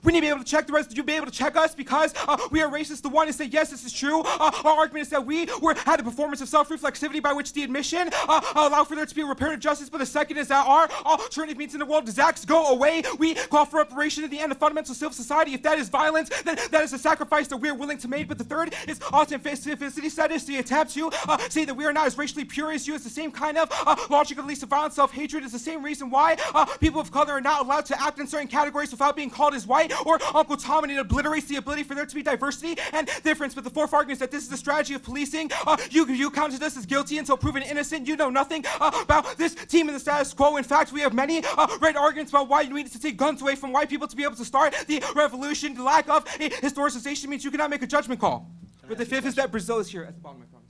we need to be able to check the rest. You'll be able to check us because we are racist. The one is that yes, this is true. Our argument is that we had a performance of self-reflexivity by which the admission allowed for there to be a reparative justice. But the second is that our alternative means in the world does acts go away. We call for reparation at the end of fundamental civil society. If that is violence, then that is a sacrifice that we are willing to make. But the third is authenticity. That is the attempt to say that we are not as racially pure as you. It's the same kind of logic of least of violence, self-hatred. It's the same reason why people of color are not allowed to act in certain categories without being called as white or Uncle Tom, and it obliterates the ability for there to be diversity and difference. But the fourth argument is that this is the strategy of policing. You counted us as guilty until proven innocent. You know nothing about this team and the status quo. In fact, we have many great arguments about why you needed to take guns away from white people to be able to start the revolution. The lack of a historicization means you cannot make a judgment call. But the fifth is that Brazil is here at the bottom, I promise.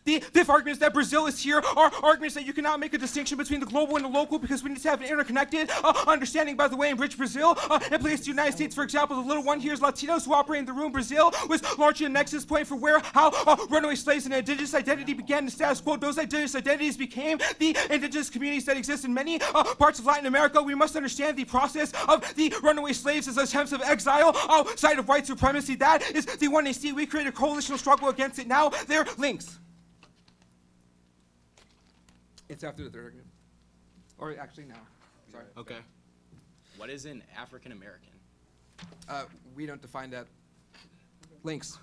The fifth argument is that Brazil is here. Our argument is that you cannot make a distinction between the global and the local because we need to have an interconnected understanding. By the way, in which Brazil implicates the United States. For example, the little one here is Latinos who operate in the room. Brazil was largely a nexus point for how runaway slaves and indigenous identity began the status quo. Those indigenous identities became the indigenous communities that exist in many parts of Latin America. We must understand the process of the runaway slaves as attempts of exile outside of white supremacy. That is the one they see. We created a coalitional struggle against it. Now they're links. It's after the third argument. Or actually now. Sorry. Okay. What is an African American? We don't define that. Links.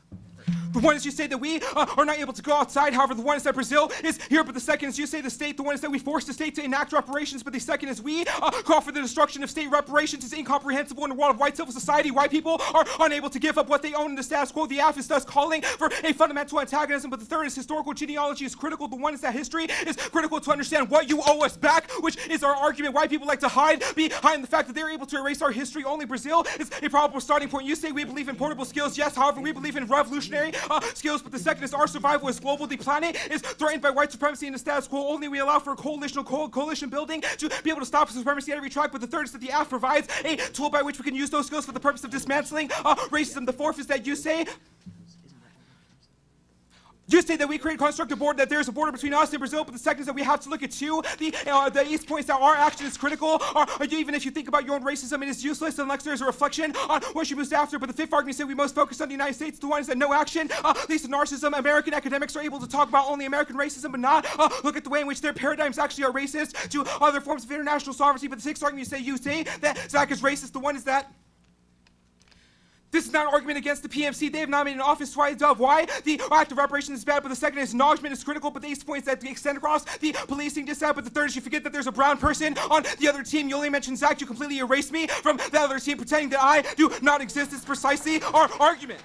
The one is you say that we are not able to go outside. However, the one is that Brazil is here. But the second is you say the state. The one is that we force the state to enact reparations. But the second is we call for the destruction of state reparations. Is incomprehensible in the world of white civil society. White people are unable to give up what they own in the status quo. The F is thus calling for a fundamental antagonism. But the third is historical genealogy is critical. The one is that history is critical to understand what you owe us back, which is our argument. White people like to hide behind the fact that they're able to erase our history. Only Brazil is a probable starting point. You say we believe in portable skills. Yes, however, we believe in revolutionary skills, but the second is our survival is global. The planet is threatened by white supremacy and the status quo. Only we allow for a coalition building to be able to stop supremacy at every track. But the third is that the AF provides a tool by which we can use those skills for the purpose of dismantling racism. The fourth is that you say that we create a constructive border, that there's a border between us and Brazil, but the second is that we have to look at the east points that our action is critical, even if you think about your own racism, it is useless unless there's a reflection on what you moved after. But the fifth argument is that we most focus on the United States. The one is that no action leads to narcissism. American academics are able to talk about only American racism, but not look at the way in which their paradigms actually are racist to other forms of international sovereignty. But the sixth argument you say that Zach is racist. The one is that this is not an argument against the PMC. They have nominated an office twice of why the act of reparations is bad, but the second is acknowledgement is critical, but the eighth point is that they extend across the policing dissent, but the third is you forget that there's a brown person on the other team. You only mention Zach, you completely erase me from the other team, pretending that I do not exist. It's precisely our argument.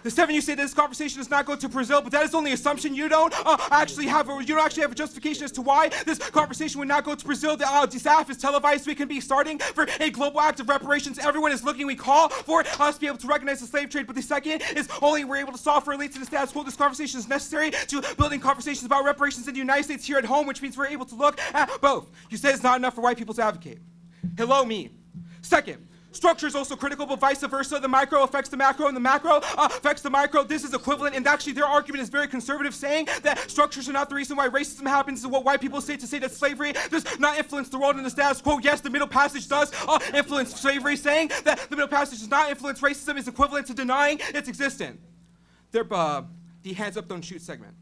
The 7, you say this conversation does not go to Brazil, but that is only assumption. You don't actually have a justification as to why this conversation would not go to Brazil. The staff is televised. We can be starting for a global act of reparations. Everyone is looking. We call for us to be able to recognize the slave trade, but the second is only we're able to solve for elites in the status quo. This conversation is necessary to building conversations about reparations in the United States here at home, which means we're able to look at both. You said it's not enough for white people to advocate. Hello, me. Second, structure is also critical, but vice versa. The micro affects the macro, and the macro affects the micro. This is equivalent, and actually their argument is very conservative, saying that structures are not the reason why racism happens. This is what white people say, to say that slavery does not influence the world in the status quo. Yes, the Middle Passage does influence slavery. Saying that the Middle Passage does not influence racism is equivalent to denying its existence. The hands up, don't shoot segment.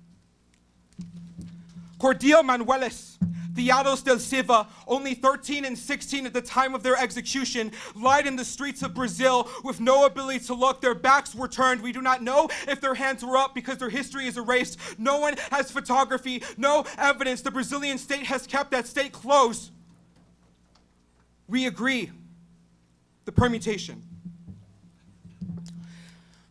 Cordial Manuelis Diados del Silva, only 13 and 16 at the time of their execution, lied in the streets of Brazil with no ability to look. Their backs were turned. We do not know if their hands were up because their history is erased. No one has photography, no evidence. The Brazilian state has kept that state closed. We agree. The permutation.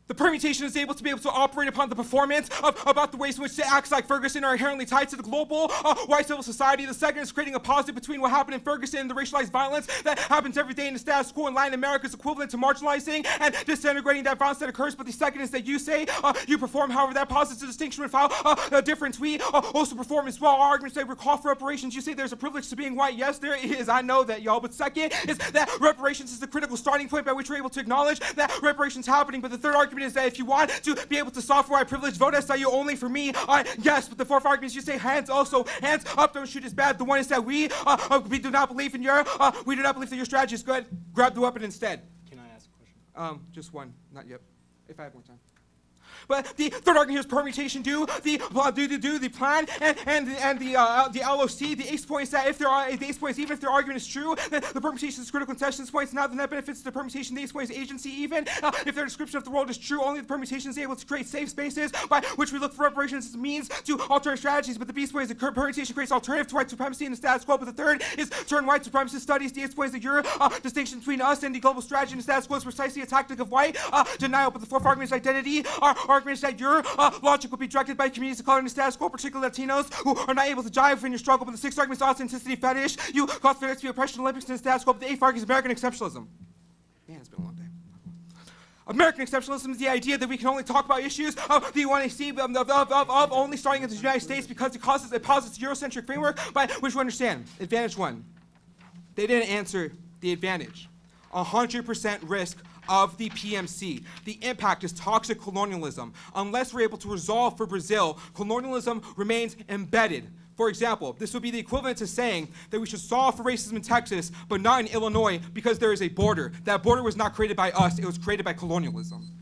The permutation is able to operate upon the performance about the ways in which acts like Ferguson are inherently tied to the global white civil society. The second is creating a positive between what happened in Ferguson and the racialized violence that happens every day in the status quo in Latin America is equivalent to marginalizing and disintegrating that violence that occurs. But the second is that you say you perform, however, that posits a distinction without a difference. We also perform as well. Our arguments say we're called for reparations. You say there's a privilege to being white. Yes, there is. I know that, y'all. But second is that reparations is the critical starting point by which we're able to acknowledge that reparations happening. But the third argument is that if you want to be able to solve for white privilege, vote SIU only for me. Yes, but the fourth argument is you say hands also. Hands up, don't shoot is bad. The one is that we do not believe in we do not believe that your strategy is good. Grab the weapon instead. Can I ask a question? Just one, not yet. If I have more time. But the third argument here is permutation due the plan and the LOC. The ace point is that if even if their argument is true, then the permutation is critical contestation points. Now the net benefits of the permutation. The ace point is agency. Even if their description of the world is true, only the permutation is able to create safe spaces by which we look for reparations as a means to alternative strategies. But the B point is the permutation creates alternative to white supremacy in the status quo. But the third is turn white supremacist studies. The ace point is that your distinction between us and the global strategy in the status quo is precisely a tactic of white denial. But the fourth argument is identity. Our argument is that your logic will be directed by communities of color in the status quo, particularly Latinos, who are not able to jive in your struggle. But the sixth argument is authenticity fetish. You cause fetish to be oppression Olympics in the status quo. But the eighth argument is American exceptionalism. Man, it's been a long day. American exceptionalism is the idea that we can only talk about issues that you want to see of only starting in the United States because it posits a Eurocentric framework by which we understand. Advantage one. They didn't answer the advantage. 100% risk of the PMC. The impact is toxic colonialism. Unless we're able to resolve for Brazil, colonialism remains embedded. For example, this would be the equivalent to saying that we should solve for racism in Texas, but not in Illinois because there is a border. That border was not created by us, it was created by colonialism.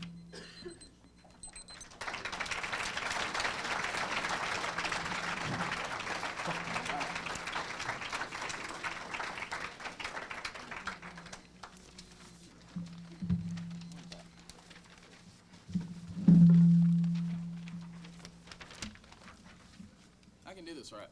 Do this right.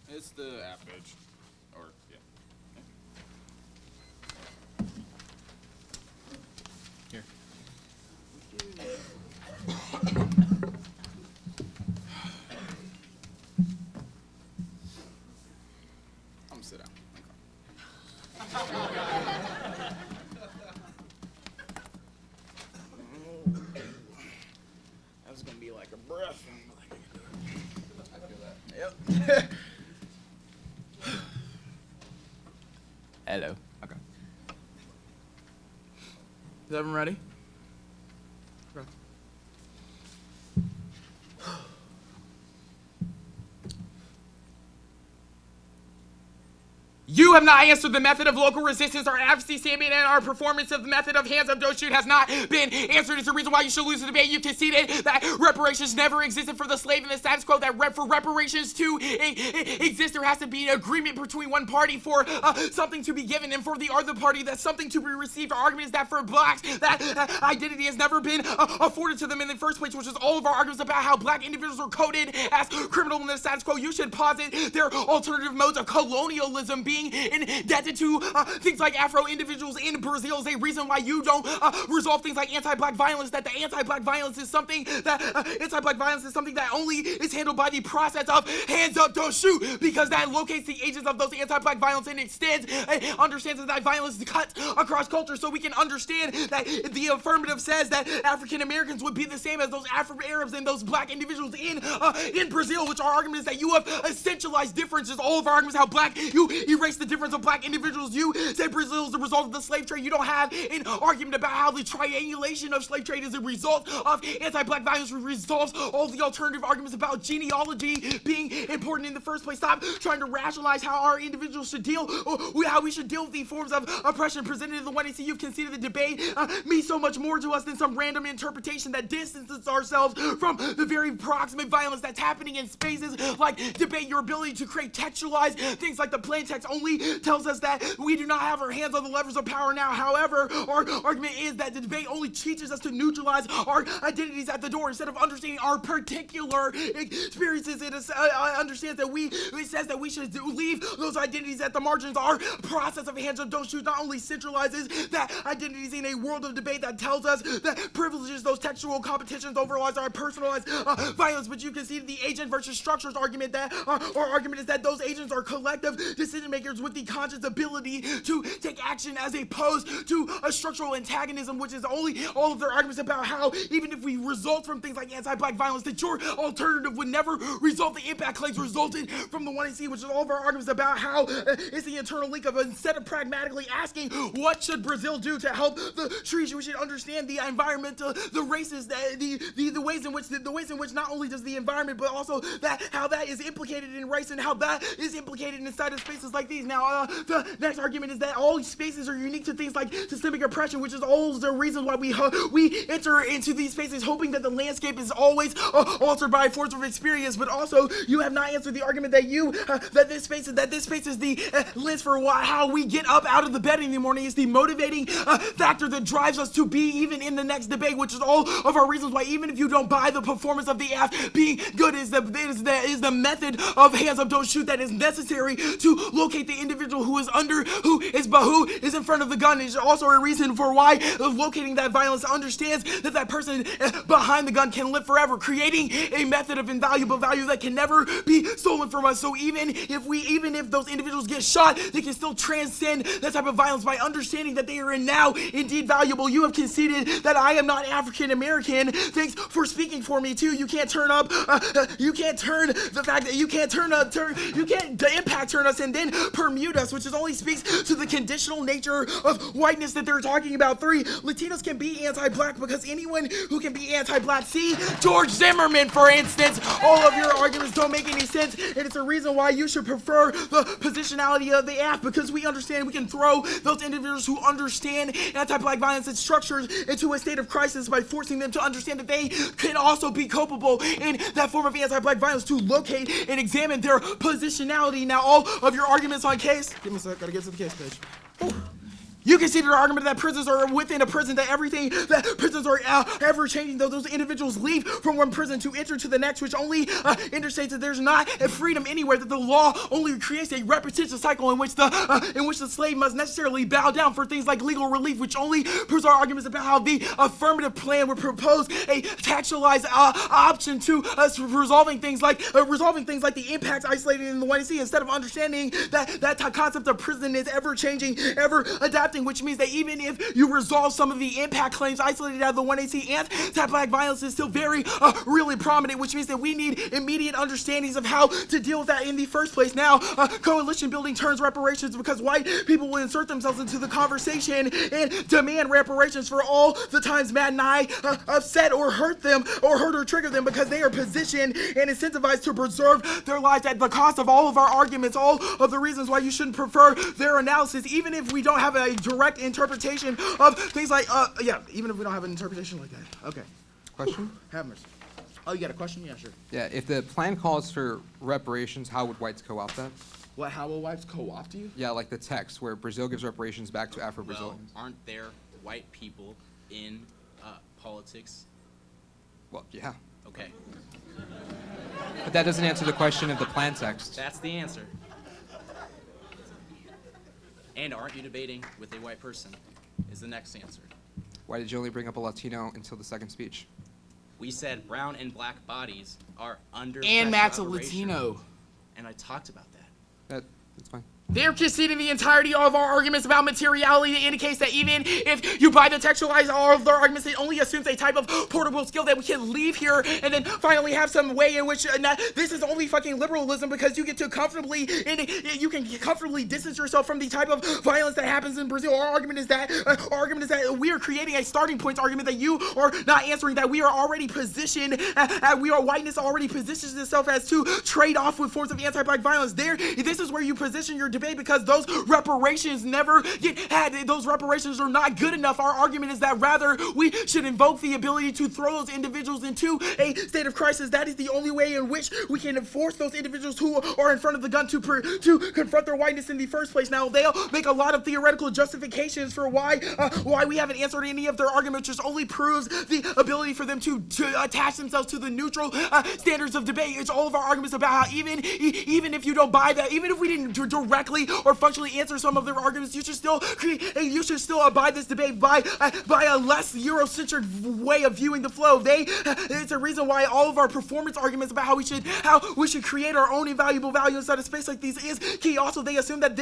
It's the app page, or yeah. Here. I'm gonna sit down. That was gonna be like a breath. I feel that. Yep. Hello. Okay. Is everyone ready? You You have not answered the method of local resistance, our advocacy statement, and our performance of the method of hands up, don't shoot has not been answered. It's the reason why you should lose the debate. You conceded that reparations never existed for the slave and the status quo, that for reparations to exist, there has to be an agreement between one party for something to be given, and for the other party, that something to be received. Our argument is that for blacks, that identity has never been afforded to them in the first place, which is all of our arguments about how black individuals are coded as criminal in the status quo. You should posit their alternative modes of colonialism being indebted to things like Afro individuals in Brazil is a reason why you don't resolve things like anti-black violence, that the anti-black violence is something that only is handled by the process of hands up, don't shoot, because that locates the agents of those anti-black violence and extends and understands that violence cuts across culture. So we can understand that the affirmative says that African Americans would be the same as those Afro-Arabs and those black individuals in Brazil, which our argument is that you have essentialized differences. All of our arguments how black, you erase the difference of black individuals. You say Brazil is the result of the slave trade. You don't have an argument about how the triangulation of slave trade is a result of anti-black violence, which resolves all the alternative arguments about genealogy being important in the first place. Stop trying to rationalize how our individuals should deal, how we should deal with the forms of oppression presented in the one. You've conceded the debate means so much more to us than some random interpretation that distances ourselves from the very proximate violence that's happening in spaces like debate. Your ability to create textualized things like the plain text only tells us that we do not have our hands on the levers of power now. However, our argument is that the debate only teaches us to neutralize our identities at the door instead of understanding our particular experiences. It understands that it says that we should leave those identities at the margins. Our process of hands up, don't shoot not only centralizes that identities in a world of debate that tells us that privileges those textual competitions overlies our personalized violence, but you can see the agent versus structures argument that our argument is that those agents are collective decision makers with the conscious ability to take action as opposed to a structural antagonism, which is only all of their arguments about how even if we result from things like anti-black violence, that your alternative would never result. The impact claims resulted from the 1AC, which is all of our arguments about how it's the internal link of instead of pragmatically asking what should Brazil do to help the trees, we should understand the environmental, the races, the ways in which not only does the environment, but also that how that is implicated in race and how that is implicated inside of spaces like these. Now, the next argument is that all spaces are unique to things like systemic oppression, which is all the reason why we enter into these spaces hoping that the landscape is always altered by a force of experience. But also, you have not answered the argument that that this space is the lens for how we get up out of the bed in the morning. It's the motivating factor that drives us to be even in the next debate, which is all of our reasons why even if you don't buy the performance of the app being good is the method of hands up, don't shoot that is necessary to locate the individual who is in front of the gun. Is also a reason for why locating that violence understands that person behind the gun can live forever, creating a method of invaluable value that can never be stolen from us. So even if those individuals get shot, they can still transcend that type of violence by understanding that they are now indeed valuable. You have conceded that I am not African American. Thanks for speaking for me too. You can't turn up. You can't turn the fact that you can't the impact turn us and then permute us, which is only speaks to the conditional nature of whiteness that they're talking about. 3, Latinos can be anti-black because anyone who can be anti-black. See George Zimmerman, for instance. All of your arguments don't make any sense, and it's a reason why you should prefer the positionality of the app, because we understand we can throw those individuals who understand anti-black violence and structures into a state of crisis by forcing them to understand that they can also be culpable in that form of anti-black violence, to locate and examine their positionality. Now, all of your arguments on case, give me a sec, gotta get to the case page. Ooh. You can see the argument that prisons are within a prison, that everything, that prisons are ever changing, though those individuals leave from one prison to enter to the next, which only indicates that there's not a freedom anywhere, that the law only creates a repetitious cycle in which the slave must necessarily bow down for things like legal relief, which only proves our arguments about how the affirmative plan would propose a textualized option to resolving things like the impacts isolated in the 1AC, instead of understanding that concept of prison is ever changing, ever adapting nothing, which means that even if you resolve some of the impact claims isolated out of the 1AC, anti-black violence is still very really prominent, which means that we need immediate understandings of how to deal with that in the first place. Now, coalition building turns reparations because white people will insert themselves into the conversation and demand reparations for all the times Matt and I upset or hurt them or hurt or trigger them because they are positioned and incentivized to preserve their lives at the cost of all of our arguments, all of the reasons why you shouldn't prefer their analysis, even if we don't have a direct interpretation of things like, even if we don't have an interpretation like that. Okay. Question? Have mercy. Oh, you got a question? Yeah, sure. Yeah, if the plan calls for reparations, how would whites co-opt that? What, how will whites co-opt you? Yeah, like the text where Brazil gives reparations back to Afro-Brazilians. Well, aren't there white people in politics? Well, yeah. Okay, But that doesn't answer the question of the plan text. that's the answer. And aren't you debating with a white person is the next answer. Why did you only bring up a Latino until the second speech? We said brown and black bodies are under And Matt's a sexual erasure. Latino. And I talked about that. That's fine. They're conceding the entirety of our arguments about materiality that indicates that even if you buy the textualize all of their arguments, it only assumes a type of portable skill that we can leave here and then finally have some way in which this is only fucking liberalism because you get to comfortably, you can comfortably distance yourself from the type of violence that happens in Brazil. Our argument is that we are creating a starting point argument that you are not answering, that we are already positioned, whiteness already positions itself as to trade off with forms of anti-black violence. This is where you position your debate because those reparations never get had. Those reparations are not good enough. Our argument is that rather we should invoke the ability to throw those individuals into a state of crisis. That is the only way in which we can force those individuals who are in front of the gun to confront their whiteness in the first place. Now, they'll make a lot of theoretical justifications for why we haven't answered any of their arguments, which only proves the ability for them to attach themselves to the neutral standards of debate. It's all of our arguments about how even if you don't buy that, even if we didn't directly or functionally answer some of their arguments, you should still abide this debate by a less Eurocentric way of viewing the flow. It's a reason why all of our performance arguments about how we should create our own invaluable value inside a space like this is key. Also, they assume that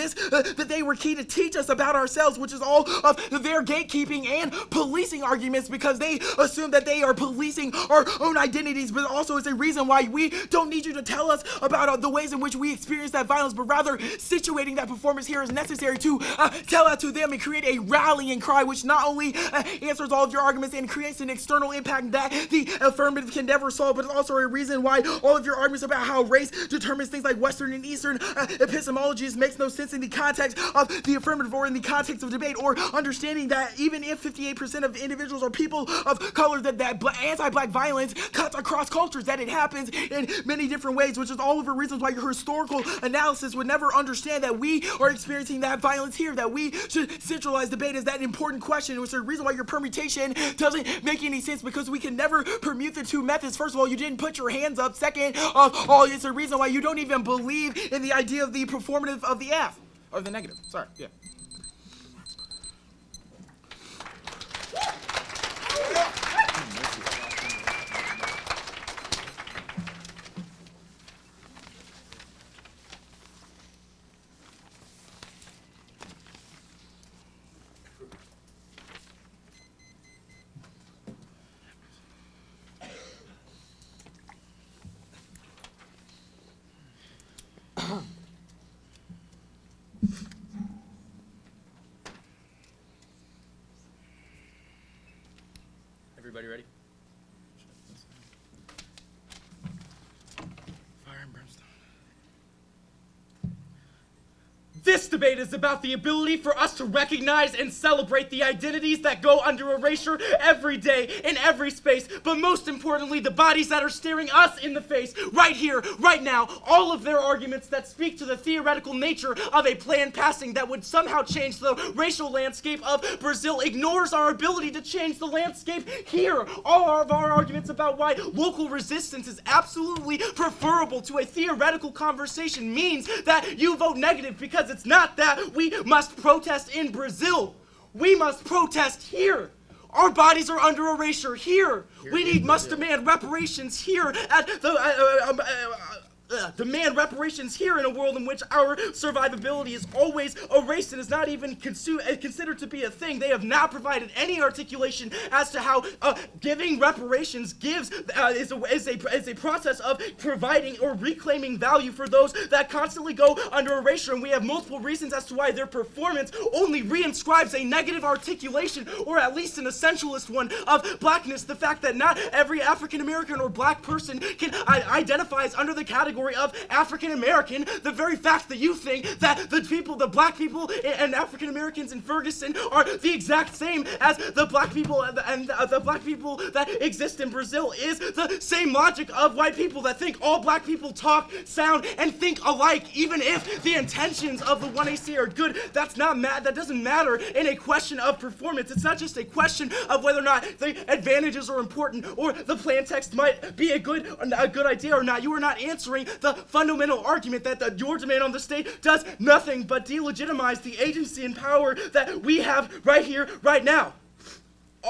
they were key to teach us about ourselves, which is all of their gatekeeping and policing arguments because they assume that they are policing our own identities. But also, it's a reason why we don't need you to tell us about the ways in which we experience that violence, but rather situating that performance here is necessary to tell that to them and create a rallying cry, which not only answers all of your arguments and creates an external impact that the affirmative can never solve, but it's also a reason why all of your arguments about how race determines things like Western and Eastern epistemologies makes no sense in the context of the affirmative or in the context of debate, or understanding that even if 58% of individuals are people of color, that anti-black violence cuts across cultures, that it happens in many different ways, which is all of the reasons why your historical analysis would never understand that we are experiencing that violence here, that we should centralize debate as that important question, which is the reason why your permutation doesn't make any sense, because we can never permute the two methods. First of all, you didn't put your hands up. Second of all, it's a reason why you don't even believe in the idea of the performative of the F, or the negative. Sorry, yeah. Everybody ready? Fire and brimstone. This debate is about the ability for us to recognize and celebrate the identities that go under erasure every day, in every space, but most importantly, the bodies that are staring us in the face, right here, right now. All of their arguments that speak to the theoretical nature of a plan passing that would somehow change the racial landscape of Brazil ignores our ability to change the landscape here. All of our arguments about why local resistance is absolutely preferable to a theoretical conversation means that you vote negative, because it's not that we must protest in Brazil. We must protest here. Our bodies are under erasure here. We must demand reparations here at the demand reparations here in a world in which our survivability is always erased and is not even considered to be a thing. They have not provided any articulation as to how giving reparations is a process of providing or reclaiming value for those that constantly go under erasure. And we have multiple reasons as to why their performance only reinscribes a negative articulation, or at least an essentialist one, of blackness. The fact that not every African American or black person can identify as under the category of African American, the very fact that you think that the black people and African Americans in Ferguson are the exact same as the black people and the black people that exist in Brazil is the same logic of white people that think all black people talk, sound, and think alike, even if the intentions of the 1AC are good. That doesn't matter in a question of performance. It's not just a question of whether or not the advantages are important or the plan text might be a good idea or not. You are not answering the fundamental argument that your demand on the state does nothing but delegitimize the agency and power that we have right here, right now.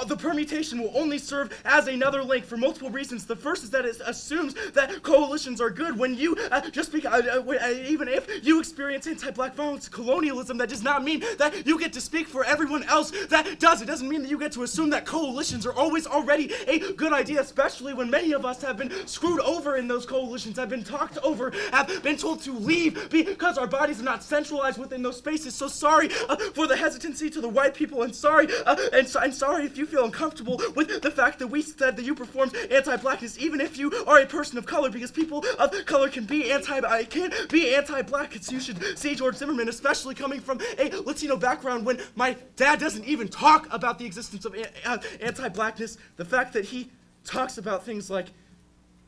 The permutation will only serve as another link for multiple reasons. The first is that it assumes that coalitions are good when you, even if you experience anti-black violence, colonialism, that does not mean that you get to speak for everyone else that does. It doesn't mean that you get to assume that coalitions are always already a good idea, especially when many of us have been screwed over in those coalitions, have been talked over, have been told to leave because our bodies are not centralized within those spaces. So sorry for the hesitancy to the white people, and sorry if you feel uncomfortable with the fact that we said that you performed anti-blackness, even if you are a person of color, because people of color can be anti-black. You should see George Zimmerman, especially coming from a Latino background, when my dad doesn't even talk about the existence of anti-blackness. The fact that he talks about things like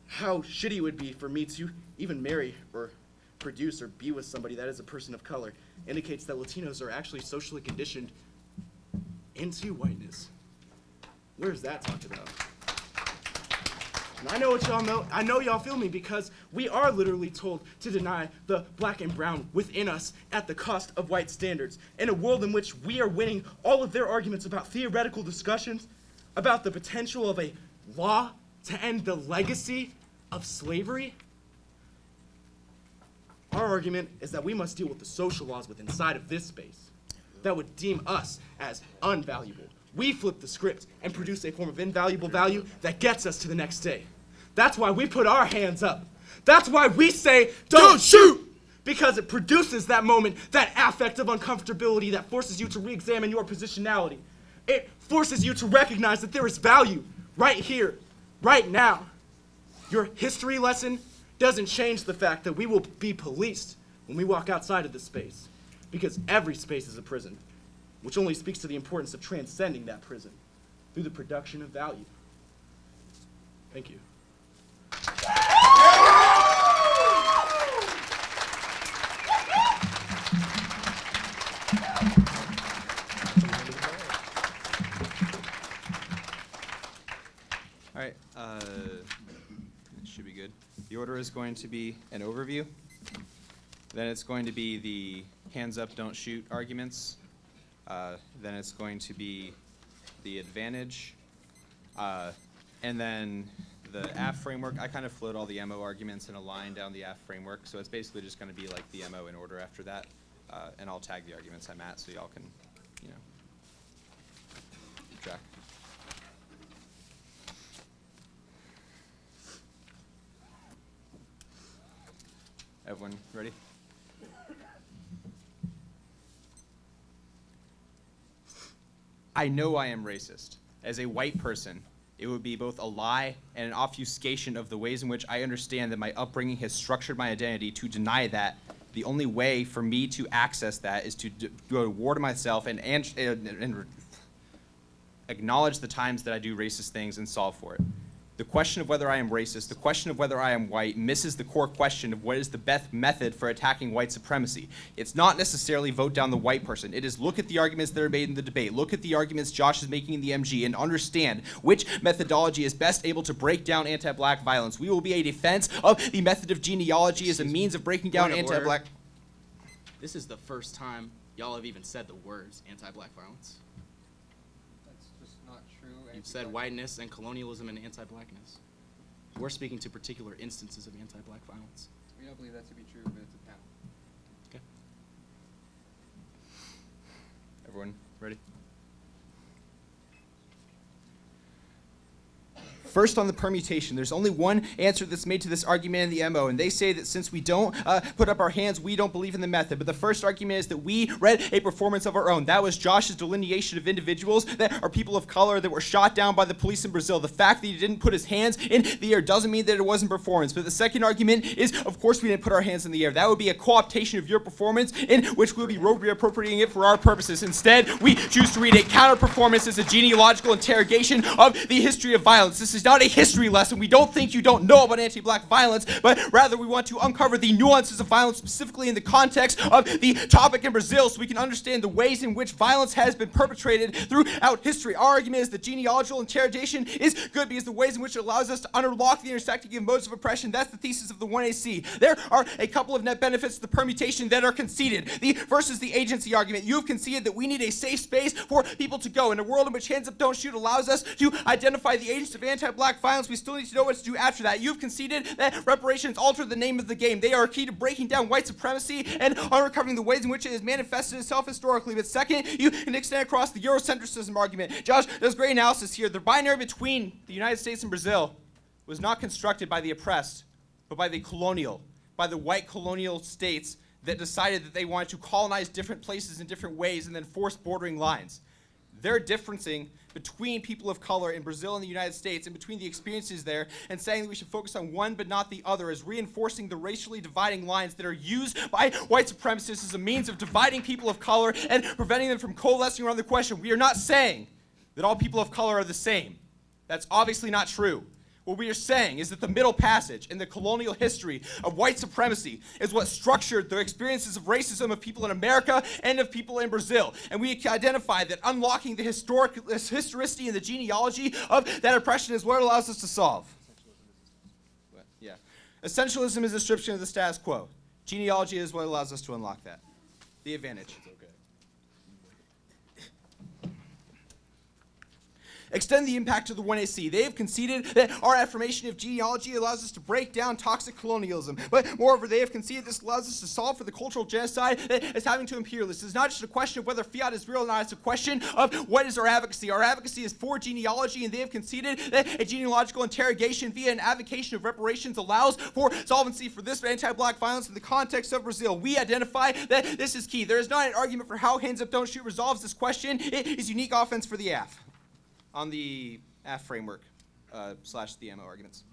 how shitty it would be for me to even marry or produce or be with somebody that is a person of color indicates that Latinos are actually socially conditioned into whiteness. Where's that talked about? And I know what y'all know. I know y'all feel me, because we are literally told to deny the black and brown within us at the cost of white standards. In a world in which we are winning all of their arguments about theoretical discussions, about the potential of a law to end the legacy of slavery, our argument is that we must deal with the social laws within inside of this space that would deem us as unvaluable. We flip the script and produce a form of invaluable value that gets us to the next day. That's why we put our hands up. That's why we say, don't shoot! Because it produces that moment, that affect of uncomfortability that forces you to re-examine your positionality. It forces you to recognize that there is value right here, right now. Your history lesson doesn't change the fact that we will be policed when we walk outside of this space. Because every space is a prison, which only speaks to the importance of transcending that prison through the production of value. Thank you. All right, it should be good. The order is going to be an overview. Then it's going to be the hands up, don't shoot arguments. Then it's going to be the advantage. And then the AF framework. I kind of float all the MO arguments in a line down the AF framework. So it's basically just going to be like the MO in order after that. And I'll tag the arguments I'm at so y'all can, keep track. Everyone ready? I know I am racist. As a white person, it would be both a lie and an obfuscation of the ways in which I understand that my upbringing has structured my identity to deny that. The only way for me to access that is to go to war to myself and acknowledge the times that I do racist things and solve for it. The question of whether I am racist, the question of whether I am white, misses the core question of what is the best method for attacking white supremacy. It's not necessarily vote down the white person. It is look at the arguments that are made in the debate, look at the arguments Josh is making in the MG, and understand which methodology is best able to break down anti-black violence. We will be a defense of the method of genealogy as a means of breaking down anti-black. This is the first time y'all have even said the words anti-black violence. You've said whiteness and colonialism and anti-blackness. We're speaking to particular instances of anti-black violence. We don't believe that to be true, but it's a panel. Everyone ready? First, on the permutation, there's only one answer that's made to this argument in the MO, and they say that since we don't put up our hands, we don't believe in the method. But the first argument is that we read a performance of our own. That was Josh's delineation of individuals that are people of color that were shot down by the police in Brazil. The fact that he didn't put his hands in the air doesn't mean that it wasn't performance. But the second argument is, of course, we didn't put our hands in the air. That would be a co-optation of your performance in which we'll be reappropriating it for our purposes. Instead, we choose to read a counter-performance as a genealogical interrogation of the history of violence. This is not a history lesson. We don't think you don't know about anti-black violence, but rather we want to uncover the nuances of violence, specifically in the context of the topic in Brazil, so we can understand the ways in which violence has been perpetrated throughout history. Our argument is that genealogical interrogation is good because the ways in which it allows us to unlock the intersecting of modes of oppression, that's the thesis of the 1AC. There are a couple of net benefits to the permutation that are conceded. The first is the agency argument. You have conceded that we need a safe space for people to go. In a world in which hands up, don't shoot allows us to identify the agents of anti-black violence, we still need to know what to do after that. You've conceded that reparations alter the name of the game. They are key to breaking down white supremacy and uncovering the ways in which it has manifested itself historically. But second, you can extend across the Eurocentrism argument. Josh does great analysis here. The binary between the United States and Brazil was not constructed by the oppressed, but by the colonial, by the white colonial states that decided that they wanted to colonize different places in different ways and then force bordering lines. They're differencing between people of color in Brazil and the United States and between the experiences there, and saying that we should focus on one but not the other, is reinforcing the racially dividing lines that are used by white supremacists as a means of dividing people of color and preventing them from coalescing around the question. We are not saying that all people of color are the same. That's obviously not true. What we are saying is that the Middle Passage in the colonial history of white supremacy is what structured the experiences of racism of people in America and of people in Brazil. And we identify that unlocking the historicity and the genealogy of that oppression is what it allows us to solve. Yeah. Essentialism is a description of the status quo. Genealogy is what allows us to unlock that. The advantage. Extend the impact to the 1AC. They have conceded that our affirmation of genealogy allows us to break down toxic colonialism. But moreover, they have conceded this allows us to solve for the cultural genocide that is happening to imperialists. It's not just a question of whether fiat is real or not. It's a question of what is our advocacy. Our advocacy is for genealogy, and they have conceded that a genealogical interrogation via an avocation of reparations allows for solvency for this anti-black violence in the context of Brazil. We identify that this is key. There is not an argument for how hands up, don't shoot resolves this question. It is unique offense for the AF. On the AF framework / the MO arguments.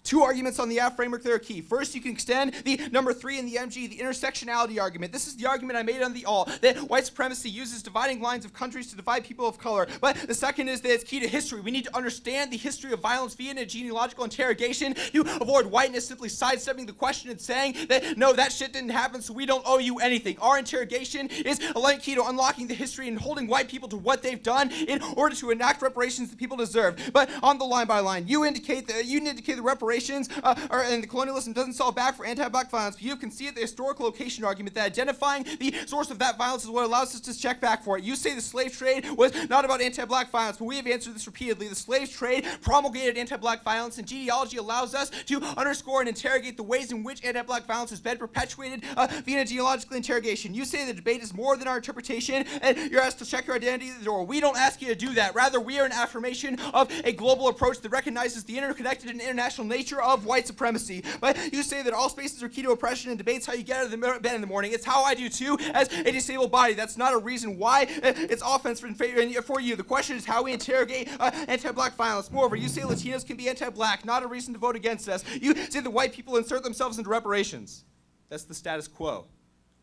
Two arguments on the AF framework that are key. First, you can extend the number 3 in the MG, the intersectionality argument. This is the argument I made on the all, that white supremacy uses dividing lines of countries to divide people of color. But the second is that it's key to history. We need to understand the history of violence via a genealogical interrogation to avoid whiteness simply sidestepping the question and saying that, no, that shit didn't happen, so we don't owe you anything. Our interrogation is a key to unlocking the history and holding white people to what they've done in order to enact reparations that people deserve. But on the line by line, you indicate the reparations and the colonialism doesn't solve back for anti-black violence, but you concede the historical location argument that identifying the source of that violence is what allows us to check back for it. You say the slave trade was not about anti-black violence, but we have answered this repeatedly. The slave trade promulgated anti-black violence, and genealogy allows us to underscore and interrogate the ways in which anti-black violence has been perpetuated via genealogical interrogation. You say the debate is more than our interpretation, and you're asked to check your identity at the door. We don't ask you to do that. Rather, we are an affirmation of a global approach that recognizes the interconnected and international nature of white supremacy. But you say that all spaces are key to oppression, and debates how you get out of the bed in the morning. It's how I do too, as a disabled body. That's not a reason why it's offense for you. The question is how we interrogate anti-black violence. Moreover, you say Latinos can be anti-black, not a reason to vote against us. You say that white people insert themselves into reparations. That's the status quo.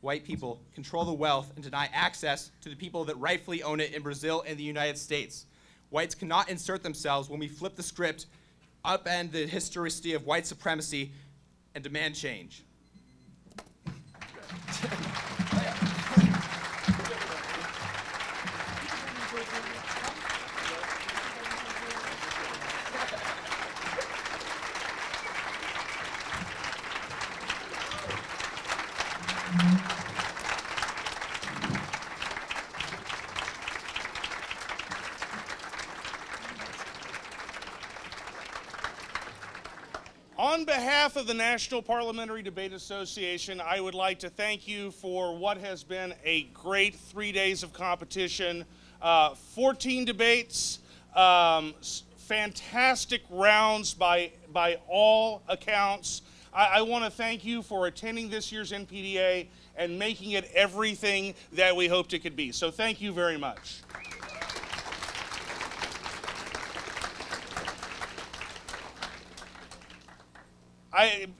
White people control the wealth and deny access to the people that rightfully own it in Brazil and the United States. Whites cannot insert themselves when we flip the script, upend the historicity of white supremacy, and demand change. On behalf of the National Parliamentary Debate Association, I would like to thank you for what has been a great 3 days of competition. 14 debates, fantastic rounds by all accounts. I want to thank you for attending this year's NPDA and making it everything that we hoped it could be. So thank you very much.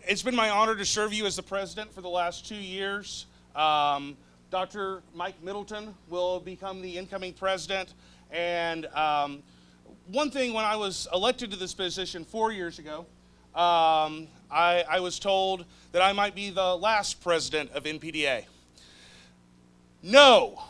It's been my honor to serve you as the president for the last 2 years. Dr. Mike Middleton will become the incoming president. And one thing, when I was elected to this position 4 years ago, I was told that I might be the last president of NPDA. No.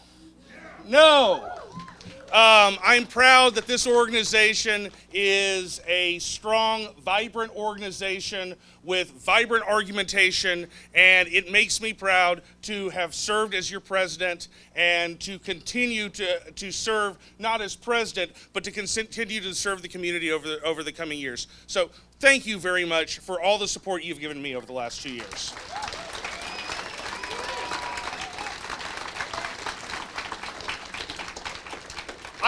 I'm proud that this organization is a strong, vibrant organization with vibrant argumentation, and it makes me proud to have served as your president and to continue to serve, not as president, but to continue to serve the community over the coming years. So thank you very much for all the support you've given me over the last 2 years.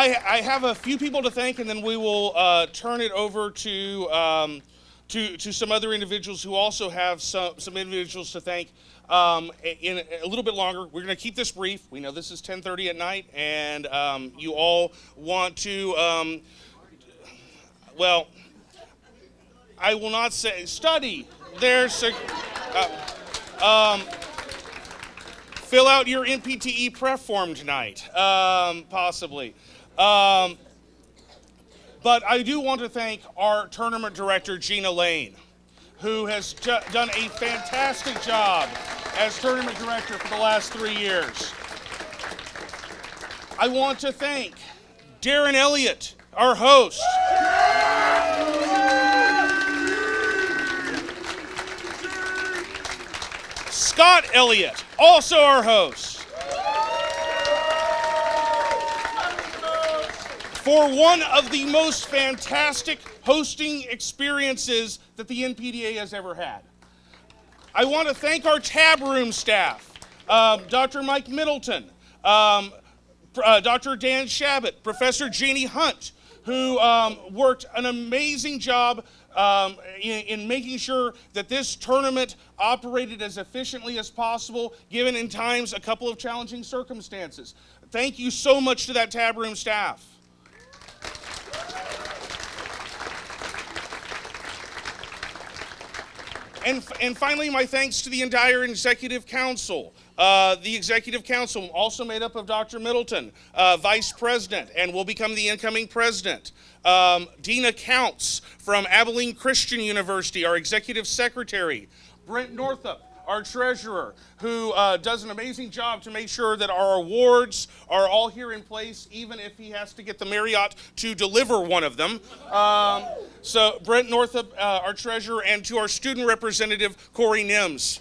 I have a few people to thank, and then we will turn it over to some other individuals who also have some individuals to thank in a little bit longer. We're going to keep this brief. We know this is 10:30 at night, and you all want to, well, I will not say study. There's a, fill out your NPTE prep form tonight, possibly. But I do want to thank our tournament director, Gina Lane, who has done a fantastic job as tournament director for the last 3 years. I want to thank Darren Elliott, our host. Scott Elliott, also our host. For one of the most fantastic hosting experiences that the NPDA has ever had. I want to thank our tab room staff, Dr. Mike Middleton, Dr. Dan Shabbat, Professor Jeannie Hunt, who worked an amazing job in making sure that this tournament operated as efficiently as possible, given in times a couple of challenging circumstances. Thank you so much to that tab room staff. And finally, my thanks to the entire Executive Council. The Executive Council, also made up of Dr. Middleton, Vice President, and will become the incoming President. Dina Counts from Abilene Christian University, our Executive Secretary. Brent Northup, our Treasurer, who does an amazing job to make sure that our awards are all here in place, even if he has to get the Marriott to deliver one of them. So Brent Northup, our Treasurer, and to our student representative, Corey Nims.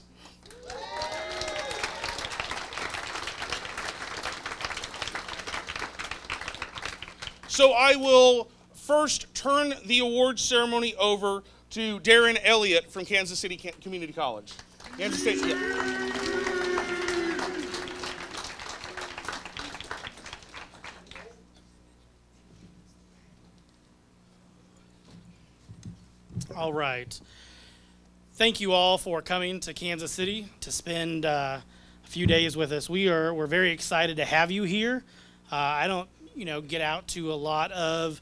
So I will first turn the awards ceremony over to Darren Elliott from Kansas City Community College. Kansas State, yeah. All right. Thank you all for coming to Kansas City to spend a few days with us. We're very excited to have you here. I don't, get out to a lot of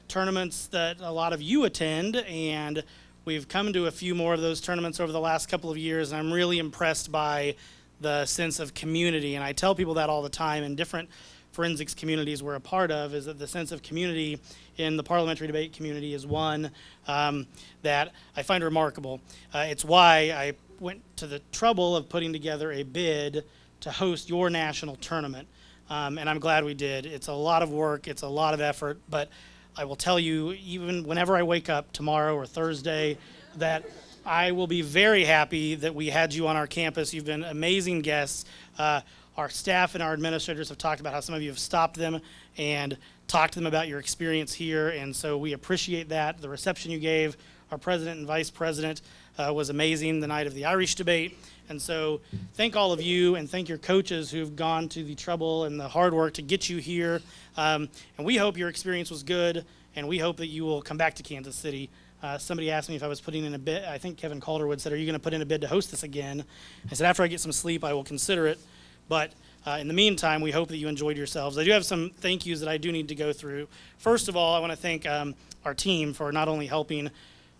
tournaments that a lot of you attend, and we've come to a few more of those tournaments over the last couple of years, and I'm really impressed by the sense of community. And I tell people that all the time in different forensics communities we're a part of, is that the sense of community in the parliamentary debate community is one that I find remarkable. It's why I went to the trouble of putting together a bid to host your national tournament. And I'm glad we did. It's a lot of work, it's a lot of effort, but I will tell you, even whenever I wake up tomorrow or Thursday, that I will be very happy that we had you on our campus. You've been amazing guests. Our staff and our administrators have talked about how some of you have stopped them and talked to them about your experience here, and so we appreciate that. The reception you gave our president and vice president was amazing the night of the Irish debate. And so thank all of you and thank your coaches who've gone to the trouble and the hard work to get you here. And we hope your experience was good, and we hope that you will come back to Kansas City. Somebody asked me if I was putting in a bid. I think Kevin Calderwood said, "Are you going to put in a bid to host this again?" I said, "After I get some sleep, I will consider it." But in the meantime, we hope that you enjoyed yourselves. I do have some thank yous that I do need to go through. First of all, I want to thank our team for not only helping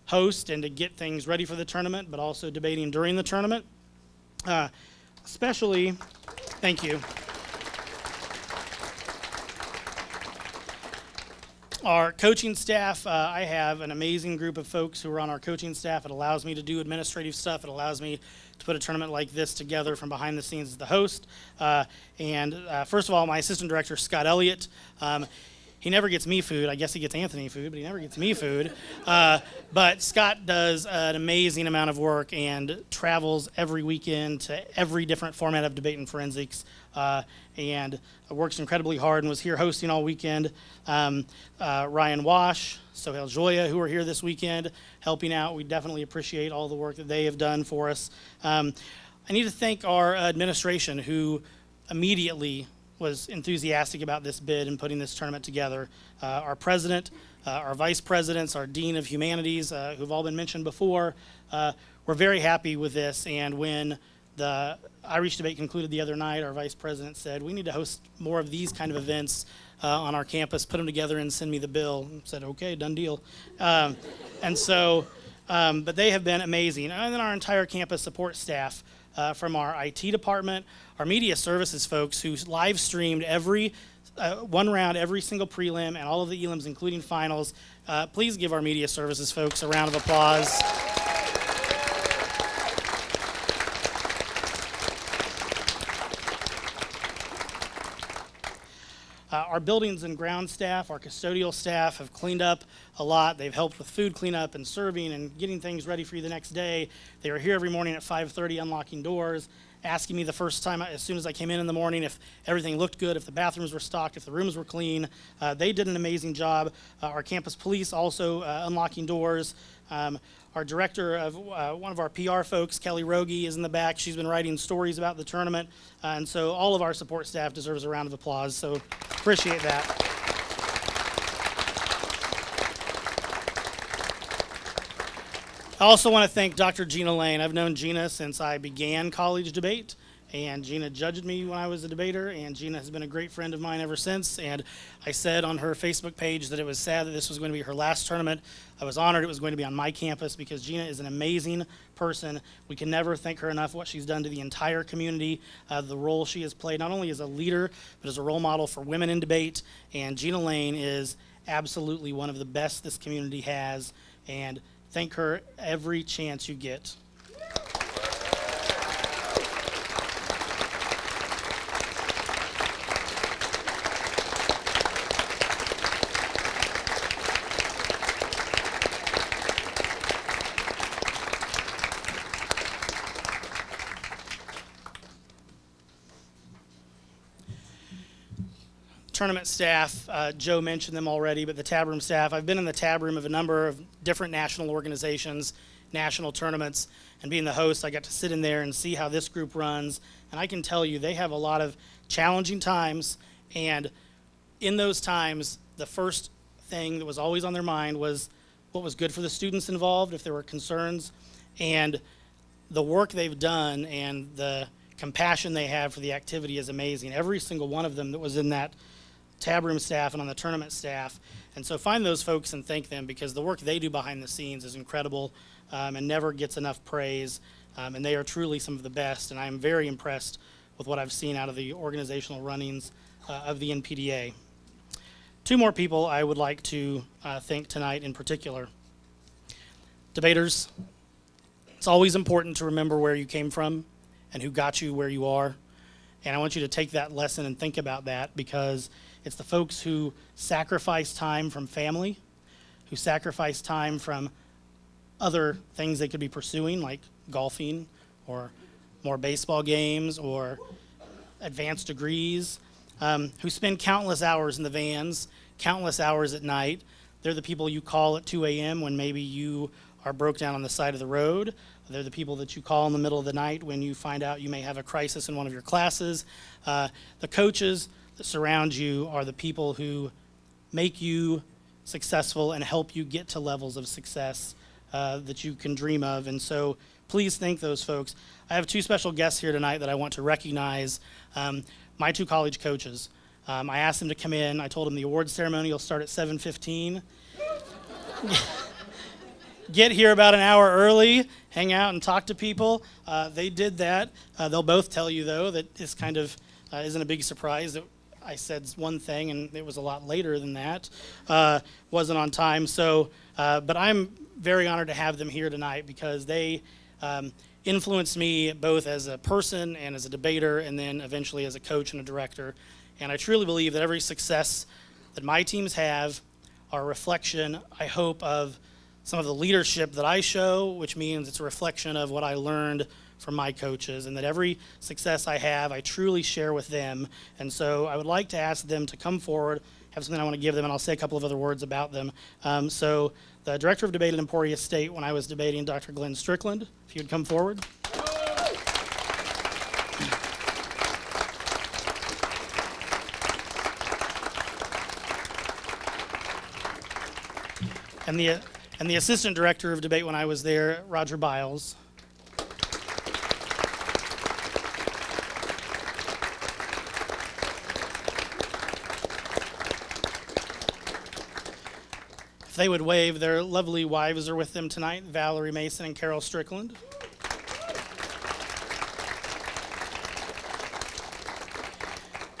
host and to get things ready for the tournament, but also debating during the tournament. Especially, thank you. Our coaching staff, I have an amazing group of folks who are on our coaching staff. It allows me to do administrative stuff. It allows me to put a tournament like this together from behind the scenes as the host. First of all, my assistant director, Scott Elliott, he never gets me food. I guess he gets Anthony food, but he never gets me food. But Scott does an amazing amount of work and travels every weekend to every different format of debate and forensics, and works incredibly hard and was here hosting all weekend. Ryan Wash, Sohail Joya, who are here this weekend helping out. We definitely appreciate all the work that they have done for us. I need to thank our administration, who immediately was enthusiastic about this bid and putting this tournament together. Our president, our vice presidents, our dean of humanities, who've all been mentioned before, we're very happy with this. And when the Irish debate concluded the other night, our vice president said, "We need to host more of these kind of events on our campus, put them together and send me the bill." I said, "Okay, done deal." But they have been amazing. And then our entire campus support staff, from our IT department, our media services folks who live streamed every one round, every single prelim, and all of the elims, including finals. Please give our media services folks a round of applause. Our buildings and ground staff, our custodial staff have cleaned up a lot. They've helped with food cleanup and serving and getting things ready for you the next day. They were here every morning at 5:30 unlocking doors, asking me the first time, as soon as I came in the morning, if everything looked good, if the bathrooms were stocked, if the rooms were clean. They did an amazing job. Our campus police also unlocking doors. Our director of one of our PR folks, Kelly Rogie, is in the back. She's been writing stories about the tournament. And so all of our support staff deserves a round of applause. So appreciate that. I also want to thank Dr. Gina Lane. I've known Gina since I began college debate, and Gina judged me when I was a debater, and Gina has been a great friend of mine ever since. And I said on her Facebook page that it was sad that this was going to be her last tournament. I was honored it was going to be on my campus because Gina is an amazing person. We can never thank her enough for what she's done to the entire community, the role she has played, not only as a leader, but as a role model for women in debate. And Gina Lane is absolutely one of the best this community has, and thank her every chance you get. Tournament staff, Joe mentioned them already, but the tab room staff, I've been in the tab room of a number of different national organizations, national tournaments, and being the host, I got to sit in there and see how this group runs, and I can tell you they have a lot of challenging times, and in those times, the first thing that was always on their mind was what was good for the students involved, if there were concerns, and the work they've done and the compassion they have for the activity is amazing. Every single one of them that was in that tab room staff and on the tournament staff. And so find those folks and thank them, because the work they do behind the scenes is incredible and never gets enough praise. And they are truly some of the best. And I'm very impressed with what I've seen out of the organizational runnings of the NPDA. Two more people I would like to thank tonight in particular. Debaters, it's always important to remember where you came from and who got you where you are. And I want you to take that lesson and think about that, because it's the folks who sacrifice time from family, who sacrifice time from other things they could be pursuing, like golfing or more baseball games or advanced degrees, who spend countless hours in the vans, countless hours at night. They're the people you call at 2 a.m. when maybe you are broke down on the side of the road. They're the people that you call in the middle of the night when you find out you may have a crisis in one of your classes. The coaches that surround you are the people who make you successful and help you get to levels of success that you can dream of. And so please thank those folks. I have two special guests here tonight that I want to recognize. My two college coaches. I asked them to come in. I told them the awards ceremony will start at 7:15. Get here about an hour early, hang out and talk to people. They did that. They'll both tell you, though, that this kind of isn't a big surprise that I said one thing and it was a lot later than that. Wasn't on time. So, but I'm very honored to have them here tonight because they influenced me both as a person and as a debater and then eventually as a coach and a director. And I truly believe that every success that my teams have are a reflection, I hope, of some of the leadership that I show, which means it's a reflection of what I learned from my coaches, and that every success I have, I truly share with them. And so I would like to ask them to come forward, have something I want to give them, and I'll say a couple of other words about them. So the director of debate at Emporia State, when I was debating Dr. Glenn Strickland, if you would come forward. And the assistant director of debate when I was there, Roger Biles. If they would wave, their lovely wives are with them tonight, Valerie Mason and Carol Strickland.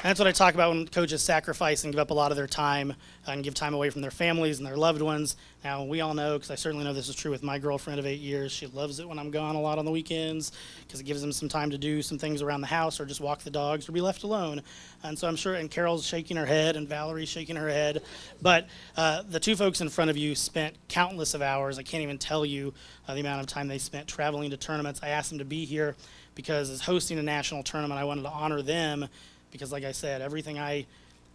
And that's what I talk about when coaches sacrifice and give up a lot of their time and give time away from their families and their loved ones. Now, we all know, because I certainly know this is true with my girlfriend of 8 years, she loves it when I'm gone a lot on the weekends because it gives them some time to do some things around the house or just walk the dogs or be left alone. And so I'm sure, and Carol's shaking her head and Valerie's shaking her head. But the two folks in front of you spent countless of hours. I can't even tell you the amount of time they spent traveling to tournaments. I asked them to be here because as hosting a national tournament, I wanted to honor them. Because like I said, everything I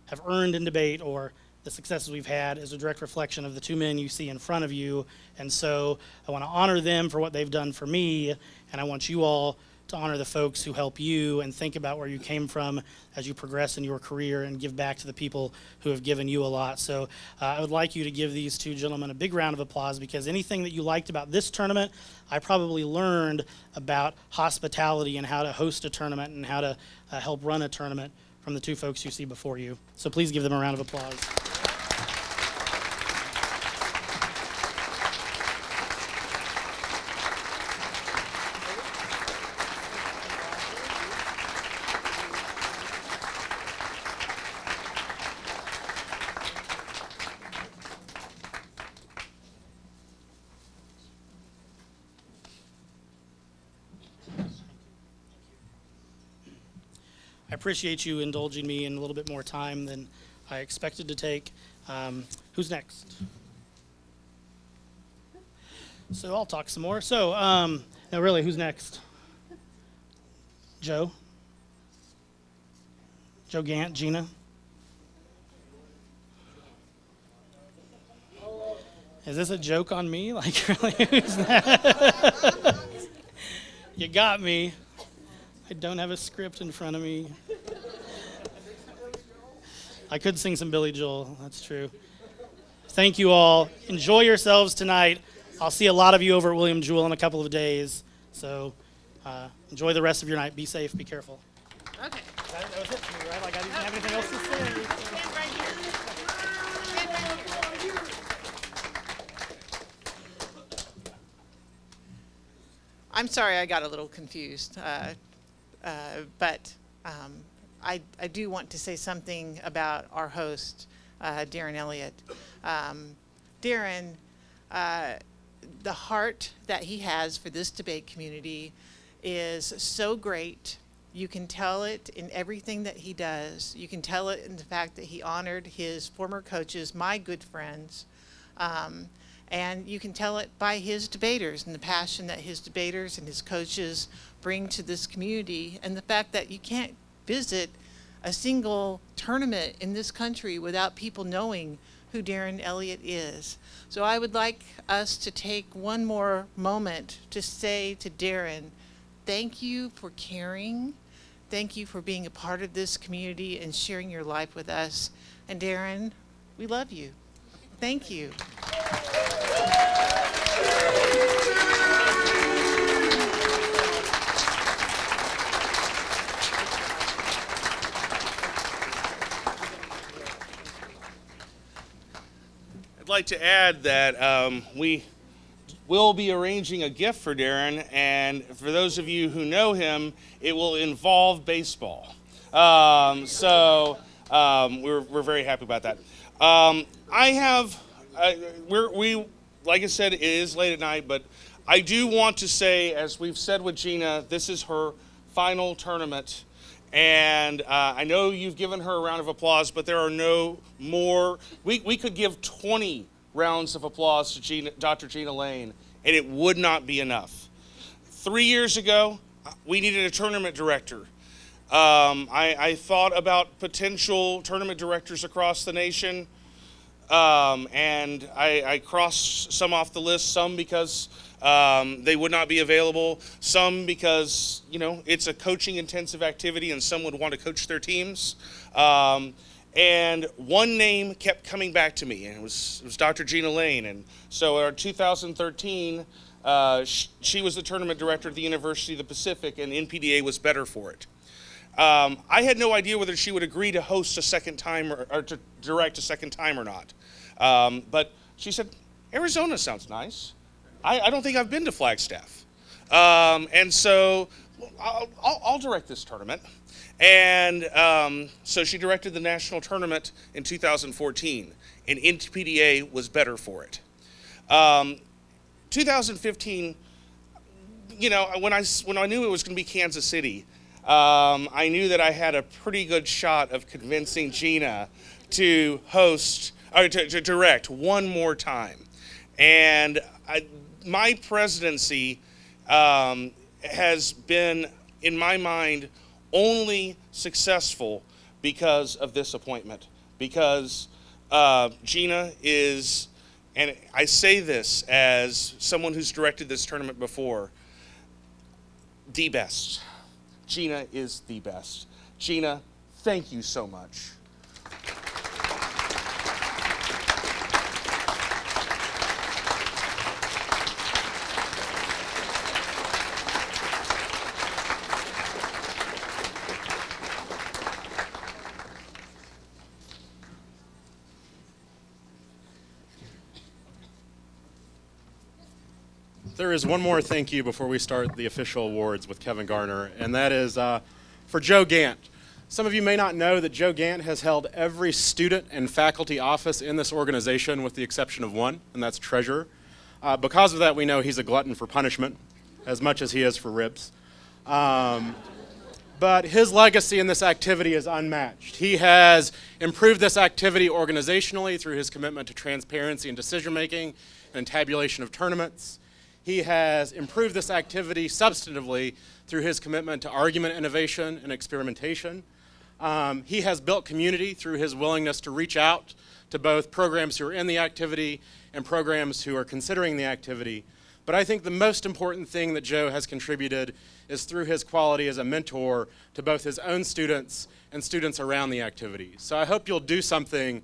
have earned in debate or the successes we've had is a direct reflection of the two men you see in front of you. And so I want to honor them for what they've done for me, and I want you all to honor the folks who help you and think about where you came from as you progress in your career and give back to the people who have given you a lot. So I would like you to give these two gentlemen a big round of applause because anything that you liked about this tournament, I probably learned about hospitality and how to host a tournament and how to help run a tournament from the two folks you see before you. So please give them a round of applause. I appreciate you indulging me in a little bit more time than I expected to take. Who's next? So I'll talk some more. So, no, really, who's next? Joe? Joe Gant, Gina? Is this a joke on me? Like, really, who's that? You got me. I don't have a script in front of me. I could sing some Billy Joel, that's true. Thank you all. Enjoy yourselves tonight. I'll see a lot of you over at William Jewell in a couple of days. So enjoy the rest of your night. Be safe, be careful. Okay. That was it for me, right? Like I didn't have anything else to say. Stand right here. Stand right here. I'm sorry I got a little confused, but I do want to say something about our host, Darren Elliott. Darren, the heart that he has for this debate community is so great. You can tell it in everything that he does. You can tell it in the fact that he honored his former coaches, my good friends. And you can tell it by his debaters and the passion that his debaters and his coaches bring to this community, and the fact that you can't visit a single tournament in this country without people knowing who Darren Elliott is. So I would like us to take one more moment to say to Darren, thank you for caring. Thank you for being a part of this community and sharing your life with us. And Darren, we love you. Thank you. I'd like to add that we will be arranging a gift for Darren, and for those of you who know him, it will involve baseball. We're very happy about that. Like I said, it is late at night, but I do want to say, as we've said with Gina, this is her final tournament. And I know you've given her a round of applause, but there are no more. We could give 20 rounds of applause to Dr. Gina Lane, and it would not be enough. 3 years ago, we needed a tournament director. I thought about potential tournament directors across the nation, and I crossed some off the list, some because they would not be available, some because, it's a coaching intensive activity and some would want to coach their teams. And one name kept coming back to me, and it was Dr. Gina Lane. And so in 2013, she was the tournament director at the University of the Pacific, and NPDA was better for it. I had no idea whether she would agree to host a second time or to direct a second time or not. But she said, Arizona sounds nice. I don't think I've been to Flagstaff. And so I'll direct this tournament. And so she directed the national tournament in 2014, and NPDA was better for it. 2015, when I knew it was going to be Kansas City, I knew that I had a pretty good shot of convincing Gina to host, or to direct one more time. And my presidency has been, in my mind, only successful because of this appointment. Because Gina is, and I say this as someone who's directed this tournament before, the best. Gina is the best. Gina, thank you so much. There is one more thank you before we start the official awards with Kevin Garner, and that is for Joe Gant. Some of you may not know that Joe Gant has held every student and faculty office in this organization with the exception of one, and that's treasurer. Because of that, we know he's a glutton for punishment, as much as he is for ribs. But his legacy in this activity is unmatched. He has improved this activity organizationally through his commitment to transparency and decision-making and tabulation of tournaments. He has improved this activity substantively through his commitment to argument innovation and experimentation. He has built community through his willingness to reach out to both programs who are in the activity and programs who are considering the activity. But I think the most important thing that Joe has contributed is through his quality as a mentor to both his own students and students around the activity. So I hope you'll do something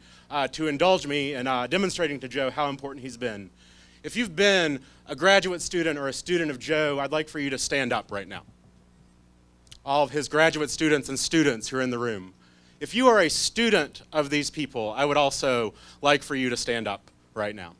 to indulge me in demonstrating to Joe how important he's been. If you've been a graduate student or a student of Joe, I'd like for you to stand up right now. All of his graduate students and students who are in the room. If you are a student of these people, I would also like for you to stand up right now.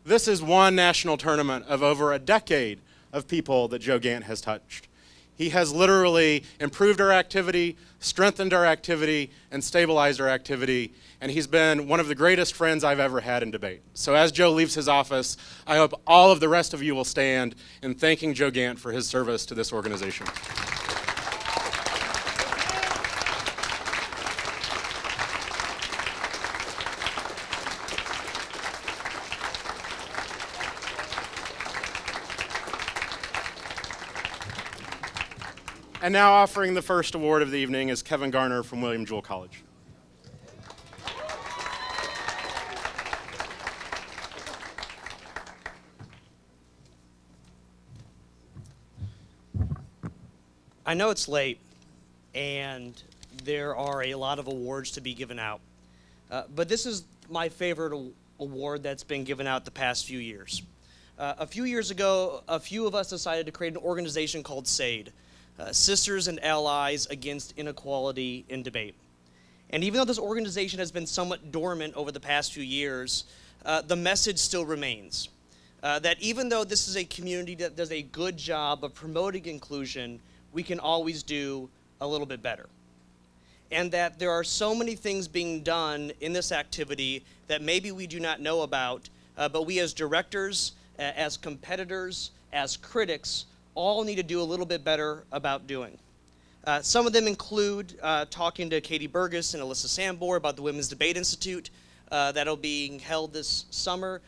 This is one national tournament of over a decade of people that Joe Gant has touched. He has literally improved our activity, strengthened our activity, and stabilized our activity, and he's been one of the greatest friends I've ever had in debate. So as Joe leaves his office, I hope all of the rest of you will stand in thanking Joe Gant for his service to this organization. And now offering the first award of the evening is Kevin Garner from William Jewell College. I know it's late, and there are a lot of awards to be given out. But this is my favorite award that's been given out the past few years. A few years ago, a few of us decided to create an organization called SAID, Sisters and Allies Against Inequality in Debate. And even though this organization has been somewhat dormant over the past few years, the message still remains. That even though this is a community that does a good job of promoting inclusion, we can always do a little bit better. And that there are so many things being done in this activity that maybe we do not know about, but we as directors, as competitors, as critics, all need to do a little bit better about doing. Some of them include talking to Katie Burgess and Alyssa Sambor about the Women's Debate Institute that'll be held this summer.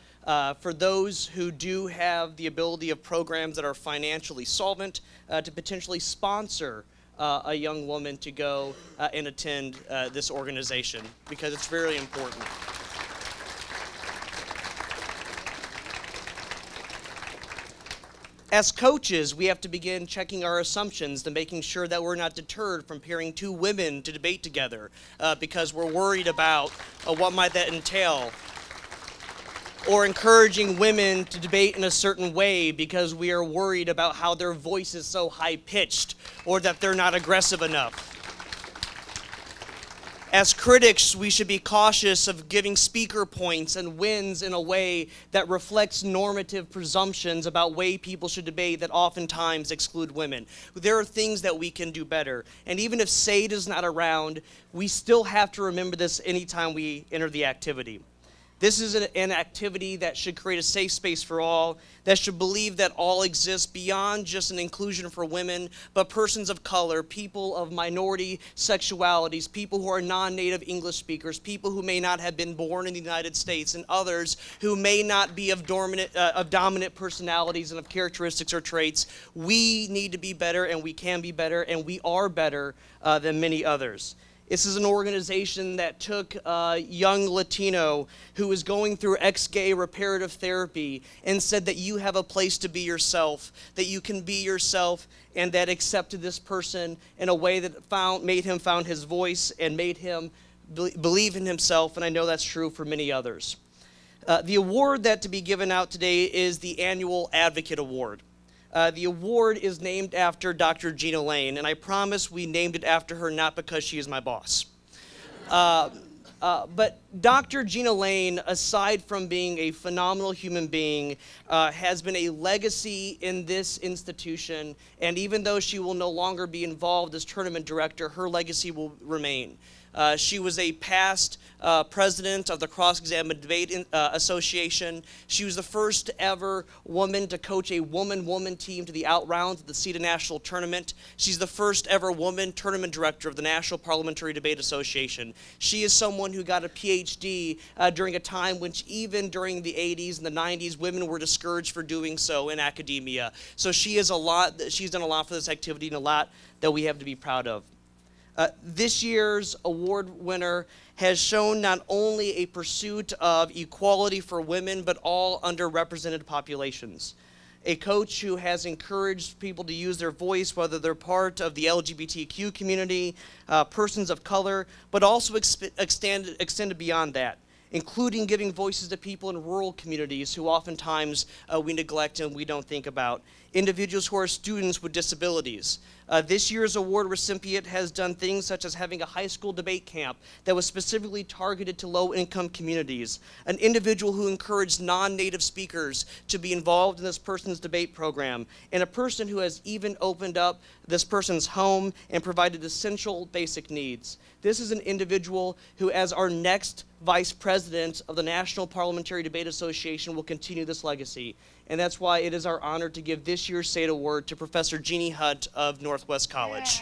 For those who do have the ability of programs that are financially solvent, to potentially sponsor a young woman to go and attend this organization, because it's very important. As coaches, we have to begin checking our assumptions and making sure that we're not deterred from pairing two women to debate together because we're worried about what might that entail. Or encouraging women to debate in a certain way because we are worried about how their voice is so high-pitched or that they're not aggressive enough. As critics, we should be cautious of giving speaker points and wins in a way that reflects normative presumptions about way people should debate that oftentimes exclude women. There are things that we can do better. And even if SAID is not around, we still have to remember this anytime we enter the activity. This is an activity that should create a safe space for all, that should believe that all exists beyond just an inclusion for women, but persons of color, people of minority sexualities, people who are non-native English speakers, people who may not have been born in the United States, and others who may not be of dominant personalities and of characteristics or traits. We need to be better, and we can be better, and we are better than many others. This is an organization that took a young Latino who was going through ex-gay reparative therapy and said that you have a place to be yourself, that you can be yourself, and that accepted this person in a way that made him found his voice and made him believe in himself, and I know that's true for many others. The award that to be given out today is the annual Advocate Award. The award is named after Dr. Gina Lane, and I promise we named it after her not because she is my boss. But Dr. Gina Lane, aside from being a phenomenal human being, has been a legacy in this institution, and even though she will no longer be involved as tournament director, her legacy will remain. She was a past president of the Cross-Examined Debate Association. She was the first ever woman to coach a woman-woman team to the out rounds of the CETA National Tournament. She's the first ever woman tournament director of the National Parliamentary Debate Association. She is someone who got a PhD during a time which even during the 80s and the 90s, women were discouraged for doing so in academia. So she's done a lot for this activity and a lot that we have to be proud of. This year's award winner has shown not only a pursuit of equality for women, but all underrepresented populations. A coach who has encouraged people to use their voice, whether they're part of the LGBTQ community, persons of color, but also extended beyond that, including giving voices to people in rural communities who oftentimes we neglect and we don't think about. Individuals who are students with disabilities. This year's award recipient has done things such as having a high school debate camp that was specifically targeted to low-income communities, an individual who encouraged non-native speakers to be involved in this person's debate program, and a person who has even opened up this person's home and provided essential basic needs. This is an individual who, as our next vice president of the National Parliamentary Debate Association, will continue this legacy. And that's why it is our honor to give this year's SAID Award to Professor Jeannie Hutt of Northwest College.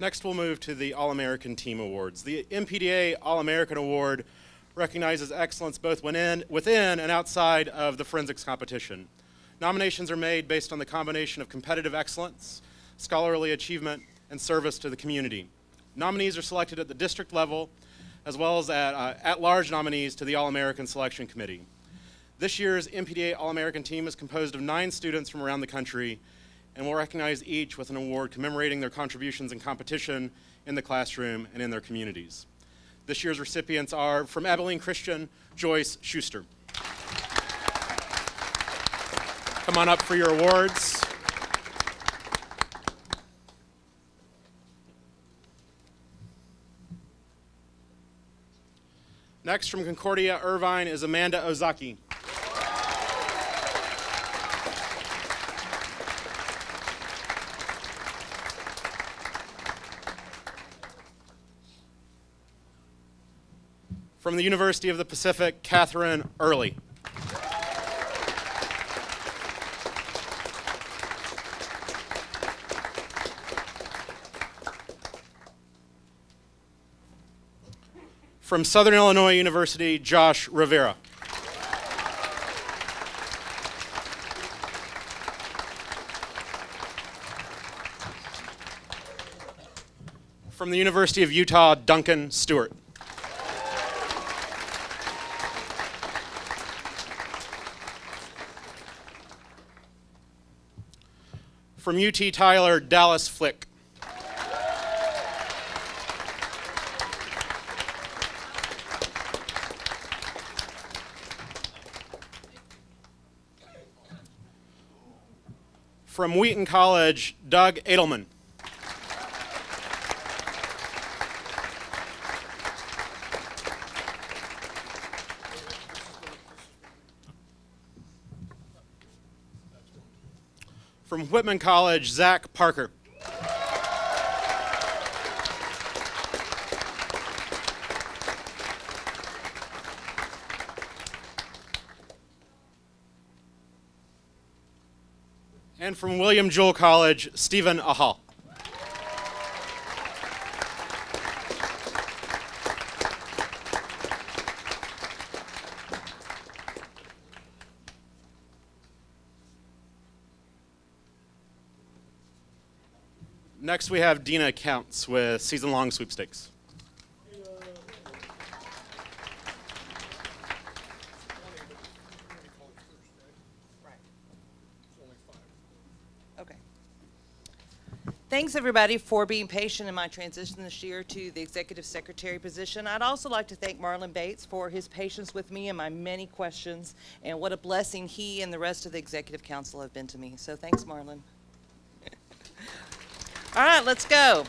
Next, we'll move to the All-American Team Awards. The NPDA All-American Award recognizes excellence both within and outside of the forensics competition. Nominations are made based on the combination of competitive excellence, scholarly achievement, and service to the community. Nominees are selected at the district level, as well as at-large nominees to the All-American Selection Committee. This year's NPDA All-American team is composed of 9 students from around the country, and will recognize each with an award commemorating their contributions in competition, in the classroom, and in their communities. This year's recipients are from Abilene Christian, Joyce Schuster. Come on up for your awards. Next, from Concordia, Irvine, is Amanda Ozaki. From the University of the Pacific, Catherine Early. From Southern Illinois University, Josh Rivera. From the University of Utah, Duncan Stewart. From UT Tyler, Dallas Flick. From Wheaton College, Doug Edelman. From Whitman College, Zach Parker. And from William Jewell College, Stephen Ahal. Next, we have Dina Counts with season-long sweepstakes. Okay. Thanks, everybody, for being patient in my transition this year to the executive secretary position. I'd also like to thank Marlon Bates for his patience with me and my many questions, and what a blessing he and the rest of the executive council have been to me. So thanks, Marlon. All right, let's go.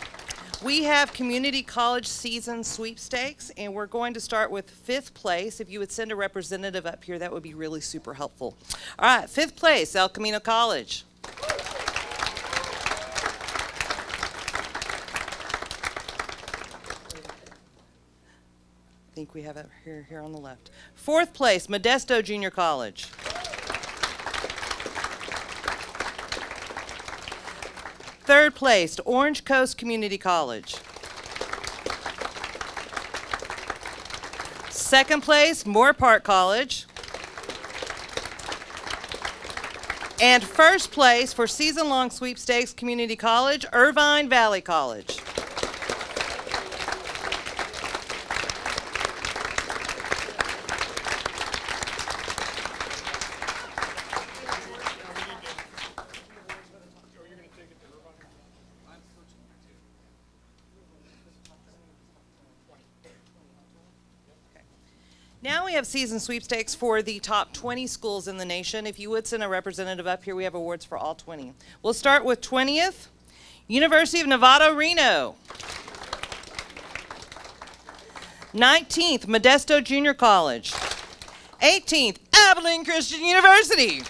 We have community college season sweepstakes, and we're going to start with 5th place. If you would send a representative up here, that would be really super helpful. All right, 5th place, El Camino College. I think we have it here on the left. 4th place, Modesto Junior College. 3rd place, Orange Coast Community College. 2nd place, Moore Park College. And 1st place for season-long sweepstakes community college, Irvine Valley College. Now we have season sweepstakes for the top 20 schools in the nation. If you would send a representative up here, we have awards for all 20. We'll start with 20th, University of Nevada, Reno. 19th, Modesto Junior College. 18th, Abilene Christian University.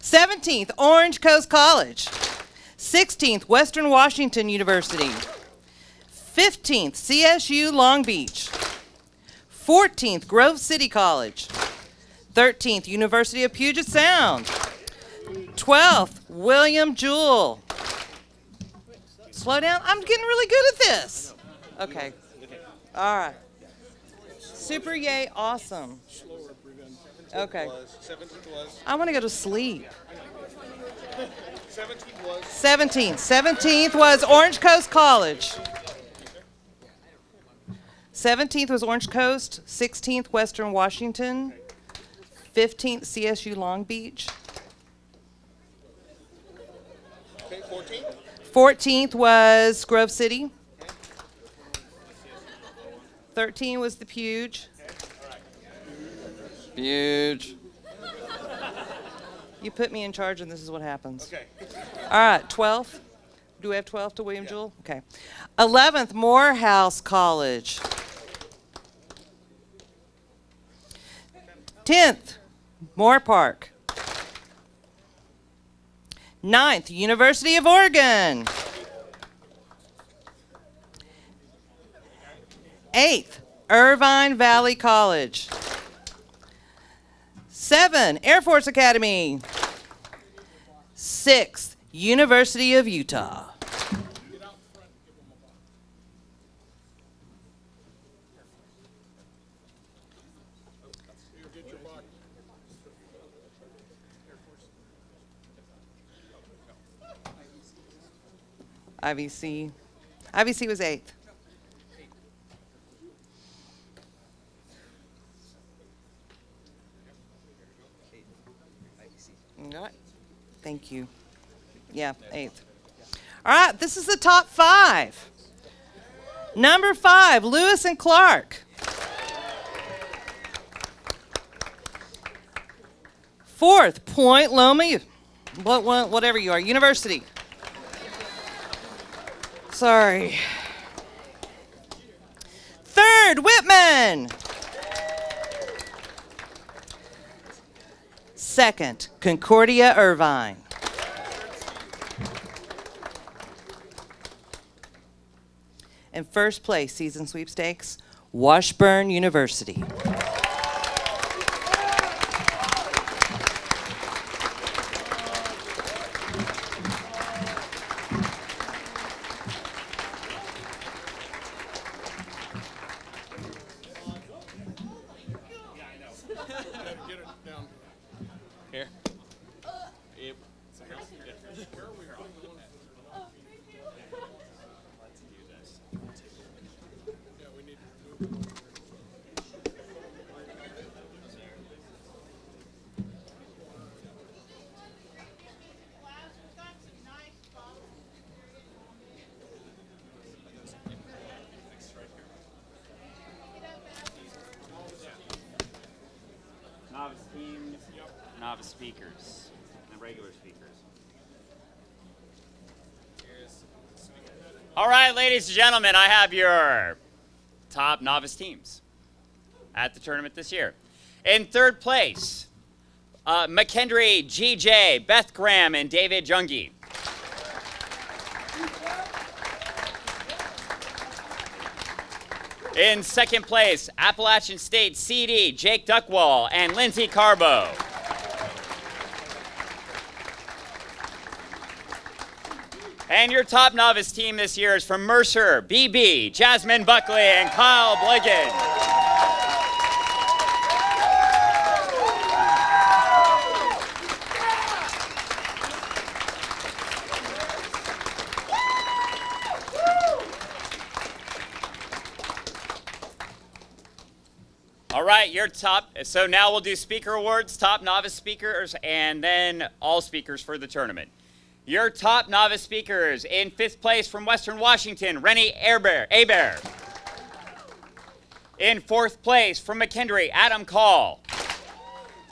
17th, Orange Coast College. 16th, Western Washington University. 15th, CSU Long Beach. 14th, Grove City College. 13th, University of Puget Sound. 12th, William Jewell. Slow down. I'm getting really good at this. Okay. All right. Super yay, awesome. Okay. 17th was. I want to go to sleep. 17th was. 17th was Orange Coast College. 17th was Orange Coast. 16th, Western Washington. 15th, CSU Long Beach. Okay, 14th. 14th was Grove City. 13 was the Puge. Puge. You put me in charge and this is what happens. Okay. All right, 12th. Do we have 12 to William Jewell? Okay. 11th, Morehouse College. 10th, Moore Park. 9th, University of Oregon. 8th, Irvine Valley College. 7, Air Force Academy. 6th, University of Utah. IVC. IVC was 8th. All right. Thank you. Yeah, 8th. All right, this is the top 5. Number 5, Lewis and Clark. 4th, Point Loma, whatever you are, University. Sorry. 3rd, Whitman. 2nd, Concordia Irvine. And first place, season sweepstakes, Washburn University. Here. Yep. Novice teams, novice speakers, and regular speakers. All right, ladies and gentlemen, I have your top novice teams at the tournament this year. In 3rd place, McKendree, GJ, Beth Graham, and David Jungi. In 2nd place, Appalachian State CD, Jake Duckwall and Lindsay Carbo. And your top novice team this year is from Mercer, BB, Jasmine Buckley, and Kyle Bliggin. All right, your top, so now we'll do speaker awards, top novice speakers, and then all speakers for the tournament. Your top novice speakers: in 5th place from Western Washington, Rennie Hebert. In 4th place from McKendree, Adam Call.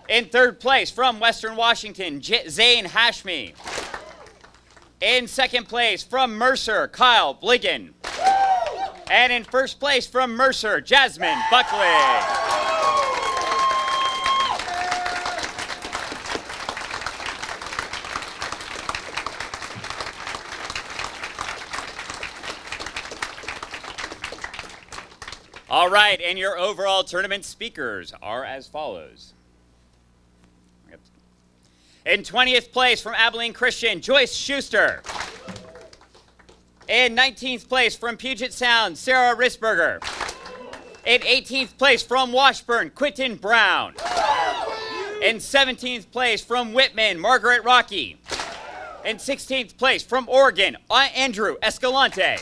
In 3rd place from Western Washington, Zane Hashmi. In 2nd place from Mercer, Kyle Bliggin. And in 1st place from Mercer, Jasmine Buckley. All right, and your overall tournament speakers are as follows. In 20th place from Abilene Christian, Joyce Schuster. In 19th place from Puget Sound, Sarah Risberger. In 18th place from Washburn, Quentin Brown. In 17th place from Whitman, Margaret Rocky. In 16th place from Oregon, Andrew Escalante.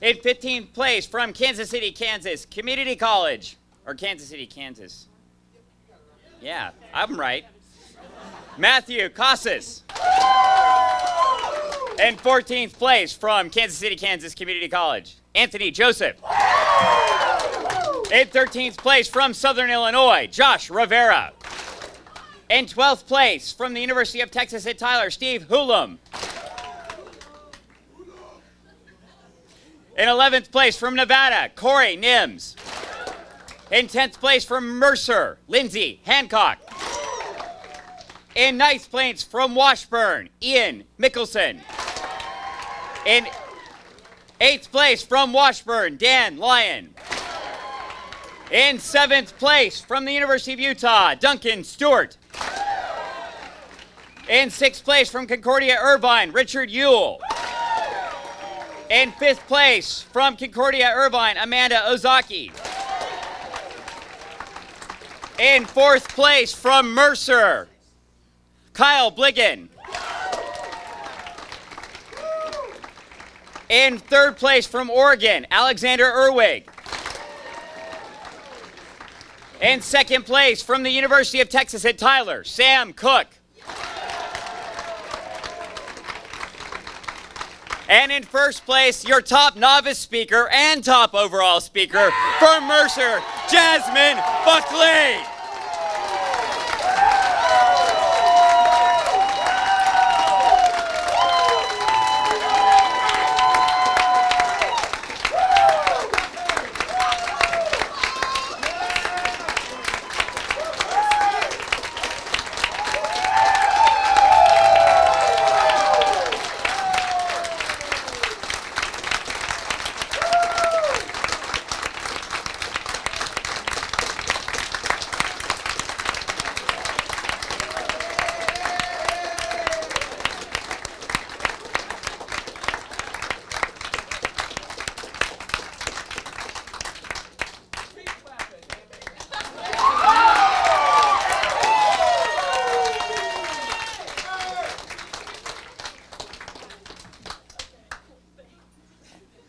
In 15th place from Kansas City, Kansas, Community College. Or Kansas City, Kansas. Yeah, I'm right. Matthew Casas. In 14th place from Kansas City, Kansas, Community College, Anthony Joseph. In 13th place from Southern Illinois, Josh Rivera. In 12th place from the University of Texas at Tyler, Steve Hulam. In 11th place from Nevada, Corey Nims. In 10th place from Mercer, Lindsay Hancock. In 9th place from Washburn, Ian Mickelson. In 8th place from Washburn, Dan Lyon. In 7th place from the University of Utah, Duncan Stewart. In 6th place from Concordia Irvine, Richard Ewell. In 5th place from Concordia Irvine, Amanda Ozaki. In 4th place from Mercer, Kyle Bliggin. In 3rd place from Oregon, Alexander Erwig. In 2nd place from the University of Texas at Tyler, Sam Cook. And in 1st place, your top novice speaker and top overall speaker from Mercer, Jasmine Buckley.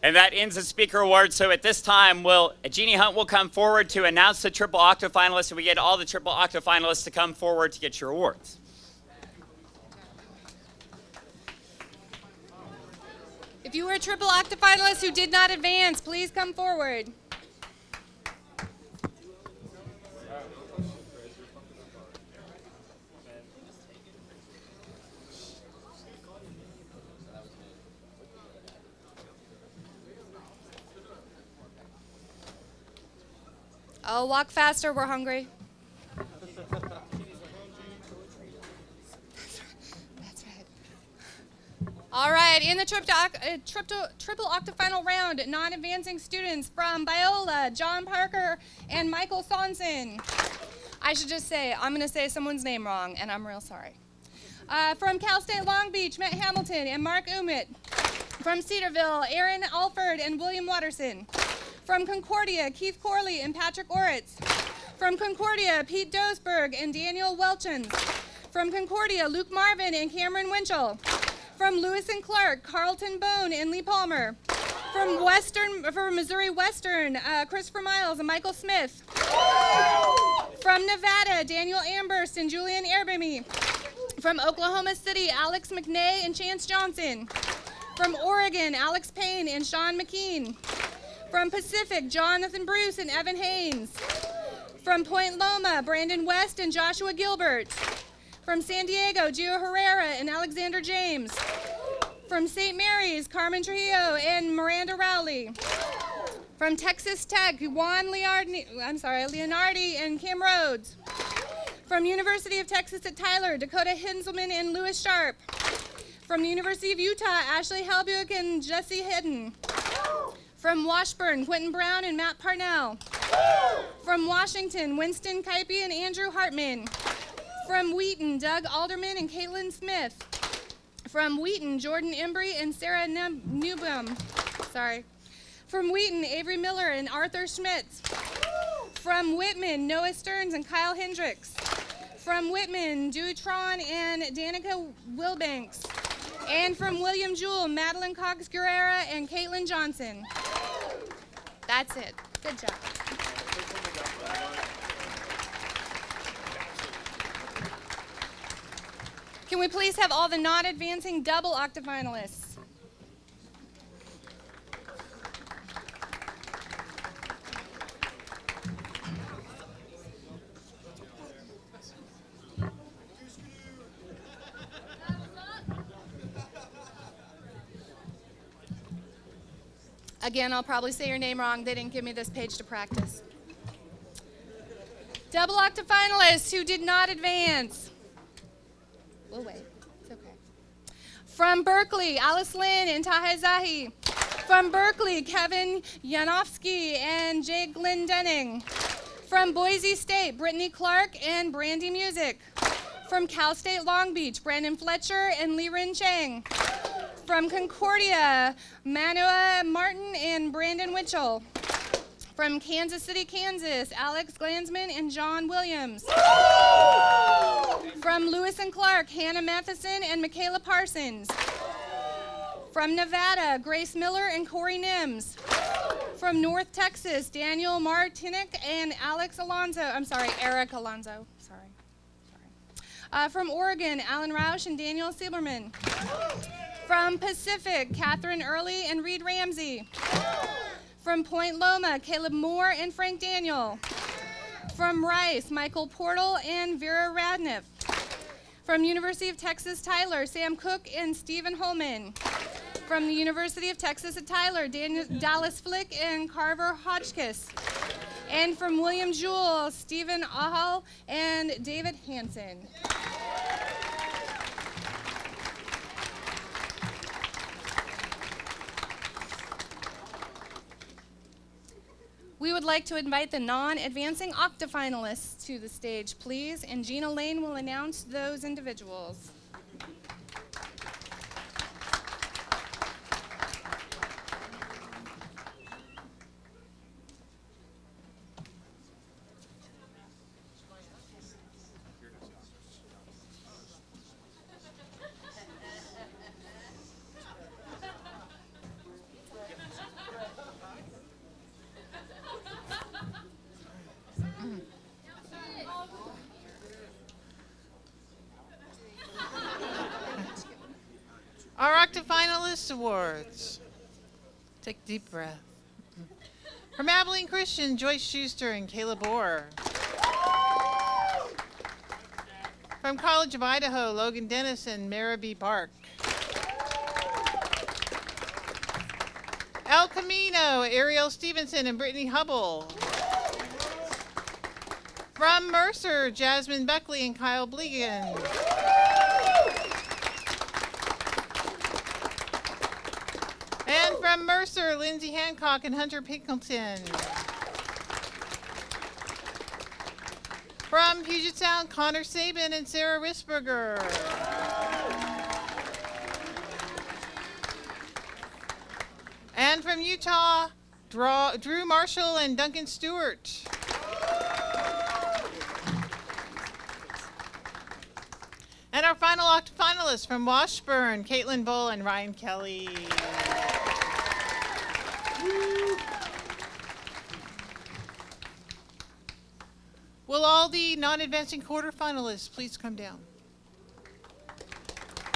And that ends the speaker award. So at this time, Jeannie Hunt will come forward to announce the triple octa finalists, and we get all the triple octa finalists to come forward to get your awards. If you were a triple octa finalist who did not advance, please come forward. Oh, walk faster, we're hungry. That's right. All right, in the triple octa-final round, non-advancing students from Biola, John Parker and Michael Sonson. I should just say, I'm going to say someone's name wrong, and I'm real sorry. From Cal State Long Beach, Matt Hamilton and Mark Umit. From Cedarville, Aaron Alford and William Watterson. From Concordia, Keith Corley and Patrick Oritz. From Concordia, Pete Dosberg and Daniel Welchins. From Concordia, Luke Marvin and Cameron Winchell. From Lewis and Clark, Carlton Bone and Lee Palmer. From Missouri Western, Christopher Miles and Michael Smith. From Nevada, Daniel Amberst and Julian Erbemy. From Oklahoma City, Alex McNay and Chance Johnson. From Oregon, Alex Payne and Sean McKean. From Pacific, Jonathan Bruce and Evan Haynes. From Point Loma, Brandon West and Joshua Gilbert. From San Diego, Gio Herrera and Alexander James. From St. Mary's, Carmen Trujillo and Miranda Rowley. From Texas Tech, Juan Leonardi and Kim Rhodes. From University of Texas at Tyler, Dakota Hinzelman and Lewis Sharp. From the University of Utah, Ashley Helbuck and Jesse Hidden. From Washburn, Quentin Brown and Matt Parnell. From Washington, Winston Kaipe and Andrew Hartman. From Wheaton, Doug Alderman and Caitlin Smith. From Wheaton, Jordan Embry and Sarah Newbum. Sorry. From Wheaton, Avery Miller and Arthur Schmitz. From Whitman, Noah Stearns and Kyle Hendricks. From Whitman, Dutron and Danica Wilbanks. And from William Jewell, Madeline Cox-Guerrera and Caitlin Johnson. That's it. Good job. Can we please have all the non-advancing double octafinalists? Again, I'll probably say your name wrong. They didn't give me this page to practice. Double octafinalists who did not advance. We'll wait. It's okay. From Berkeley, Alice Lynn and Taha Zahi. From Berkeley, Kevin Yanofsky and Jake Glendenning. From Boise State, Brittany Clark and Brandy Music. From Cal State Long Beach, Brandon Fletcher and Liren Chang. From Concordia, Manua Martin and Brandon Witchell. From Kansas City, Kansas, Alex Glansman and John Williams. From Lewis and Clark, Hannah Matheson and Michaela Parsons. From Nevada, Grace Miller and Corey Nims. From North Texas, Daniel Martinick and Eric Alonzo. From Oregon, Alan Roush and Daniel Sieberman. From Pacific, Catherine Early and Reed Ramsey. From Point Loma, Caleb Moore and Frank Daniel. From Rice, Michael Portal and Vera Radniff. From University of Texas Tyler, Sam Cook and Stephen Holman. From the University of Texas at Tyler, Dallas Flick and Carver Hodgkiss. And from William Jewell, Stephen Ahal and David Hansen. We would like to invite the non-advancing octafinalists to the stage, please, and Gina Lane will announce those individuals. Our octafinalist awards. Take a deep breath. From Abilene Christian, Joyce Schuster and Caleb Orr. From College of Idaho, Logan Dennis and Mara B. Bark. El Camino, Ariel Stevenson and Brittany Hubble. From Mercer, Jasmine Buckley and Kyle Blegan. And from Mercer, Lindsay Hancock and Hunter Pinkleton. From Puget Sound, Connor Sabin and Sarah Risberger. And from Utah, Drew Marshall and Duncan Stewart. And our final octafinalists from Washburn, Caitlin Bull and Ryan Kelly. Will all the non-advancing quarterfinalists please come down?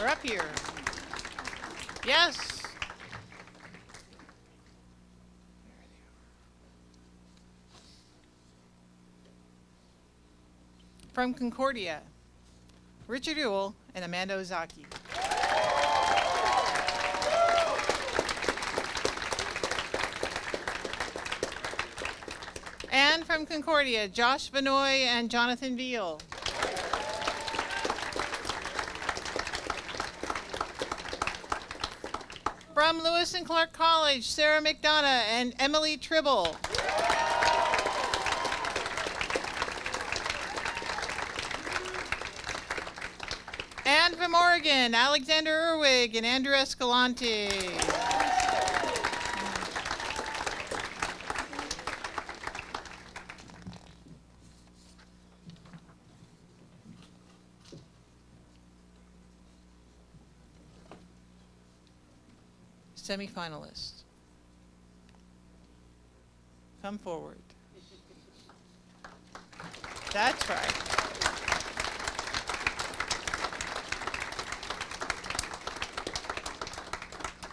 Or up here. Yes. From Concordia, Richard Ewell and Amanda Ozaki. And from Concordia, Josh Vanoy and Jonathan Veal. From Lewis and Clark College, Sarah McDonough and Emily Tribble. And from Oregon, Alexander Erwig and Andrew Escalante. Semifinalists. Come forward. That's right.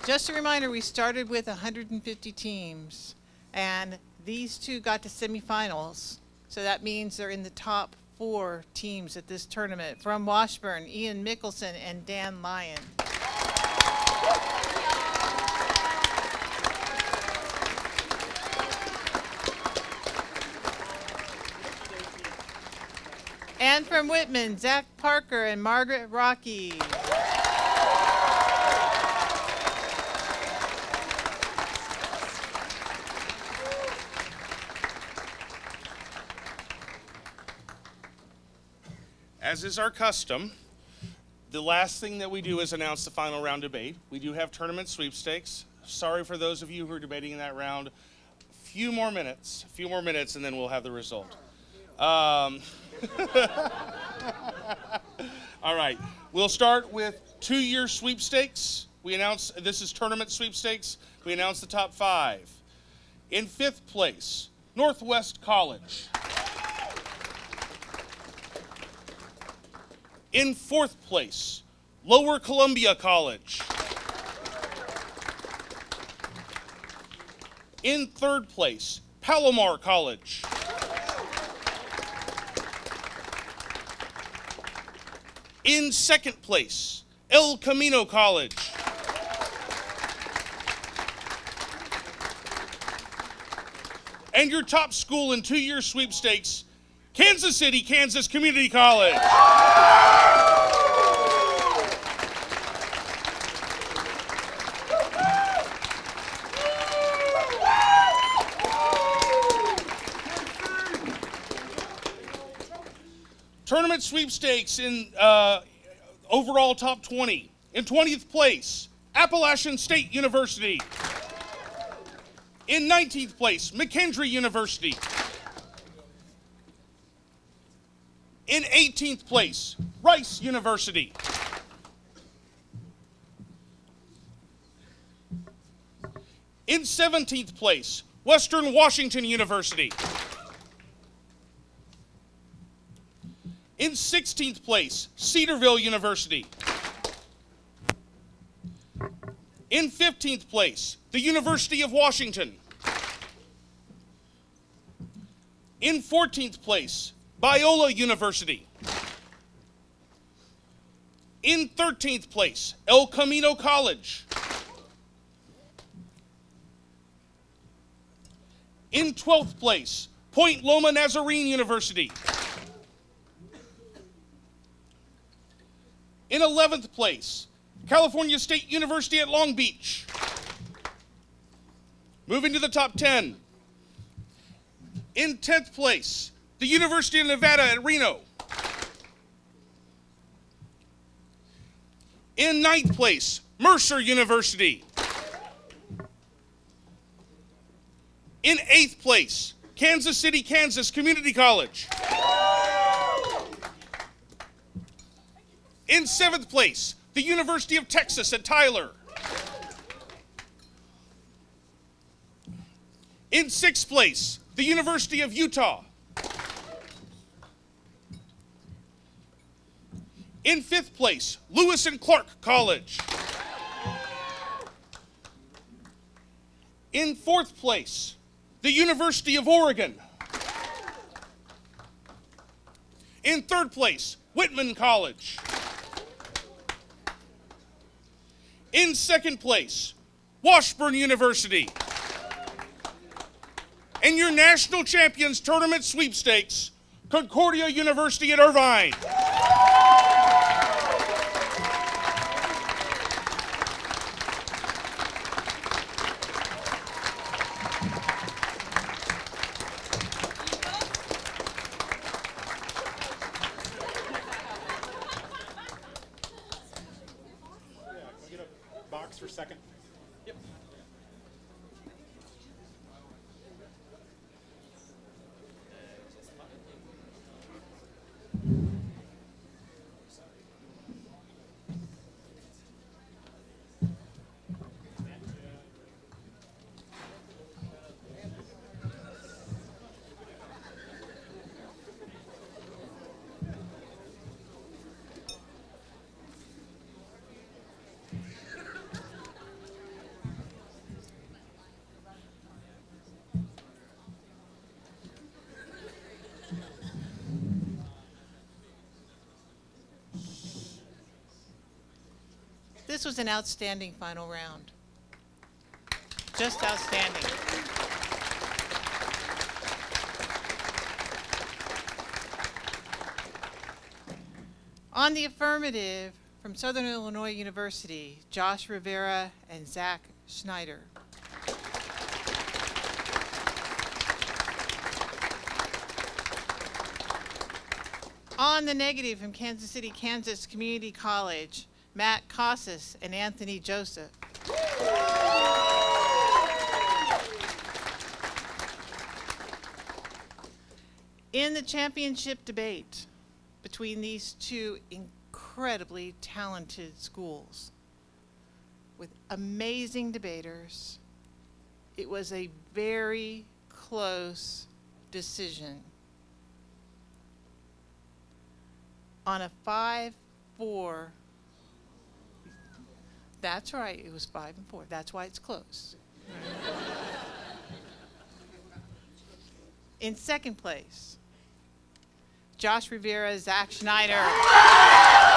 Just a reminder, we started with 150 teams, and these two got to semifinals. So that means they're in the top 4 teams at this tournament. From Washburn, Ian Mickelson and Dan Lyon. And from Whitman, Zach Parker and Margaret Rocky. As is our custom, the last thing that we do is announce the final round debate. We do have tournament sweepstakes. Sorry for those of you who are debating in that round. A few more minutes, and then we'll have the result. All right, we'll start with 2-year sweepstakes. We announce, this is tournament sweepstakes. We announce the top 5. In 5th place, Northwest College. In 4th place, Lower Columbia College. In 3rd place, Palomar College. In 2nd place, El Camino College. And your top school in 2-year sweepstakes, Kansas City, Kansas Community College. Tournament sweepstakes in overall top 20. In 20th place, Appalachian State University. In 19th place, McKendree University. In 18th place, Rice University. In 17th place, Western Washington University. In 16th place, Cedarville University. In 15th place, the University of Washington. In 14th place, Biola University. In 13th place, El Camino College. In 12th place, Point Loma Nazarene University. In 11th place, California State University at Long Beach. Moving to the top 10. In 10th place, the University of Nevada at Reno. In 9th place, Mercer University. In 8th place, Kansas City, Kansas Community College. In 7th place, the University of Texas at Tyler. In 6th place, the University of Utah. In 5th place, Lewis and Clark College. In 4th place, the University of Oregon. In 3rd place, Whitman College. In 2nd place, Washburn University. And your national champions tournament sweepstakes, Concordia University at Irvine. for second. Yep. This was an outstanding final round. Just outstanding. On the affirmative, from Southern Illinois University, Josh Rivera and Zach Schneider. On the negative, from Kansas City, Kansas Community College, Matt Casas and Anthony Joseph. In the championship debate between these two incredibly talented schools with amazing debaters, it was a very close decision. On a 5-4, that's right, it was 5-4. That's why it's close. In second place, Josh Rivera, Zach Schneider,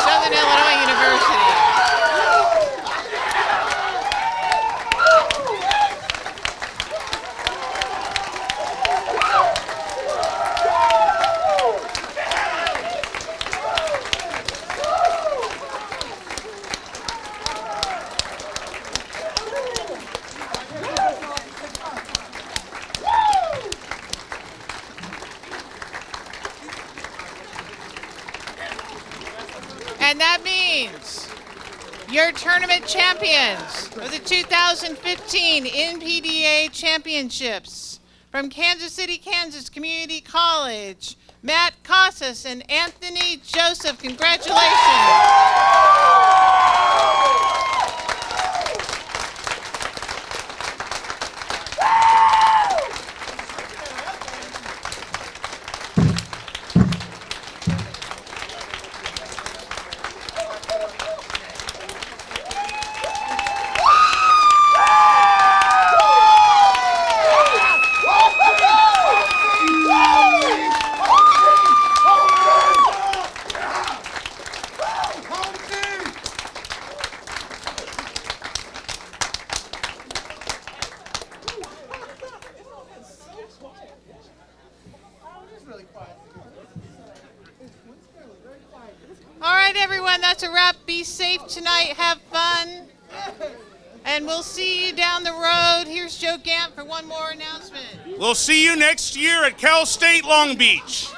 Southern Illinois University. And that means your tournament champions of the 2015 NPDA Championships from Kansas City, Kansas Community College, Matt Casas and Anthony Joseph. Congratulations. All right, everyone, that's a wrap. Be safe tonight. Have fun. And we'll see you down the road. Here's Joe Gant for one more announcement. We'll see you next year at Cal State Long Beach.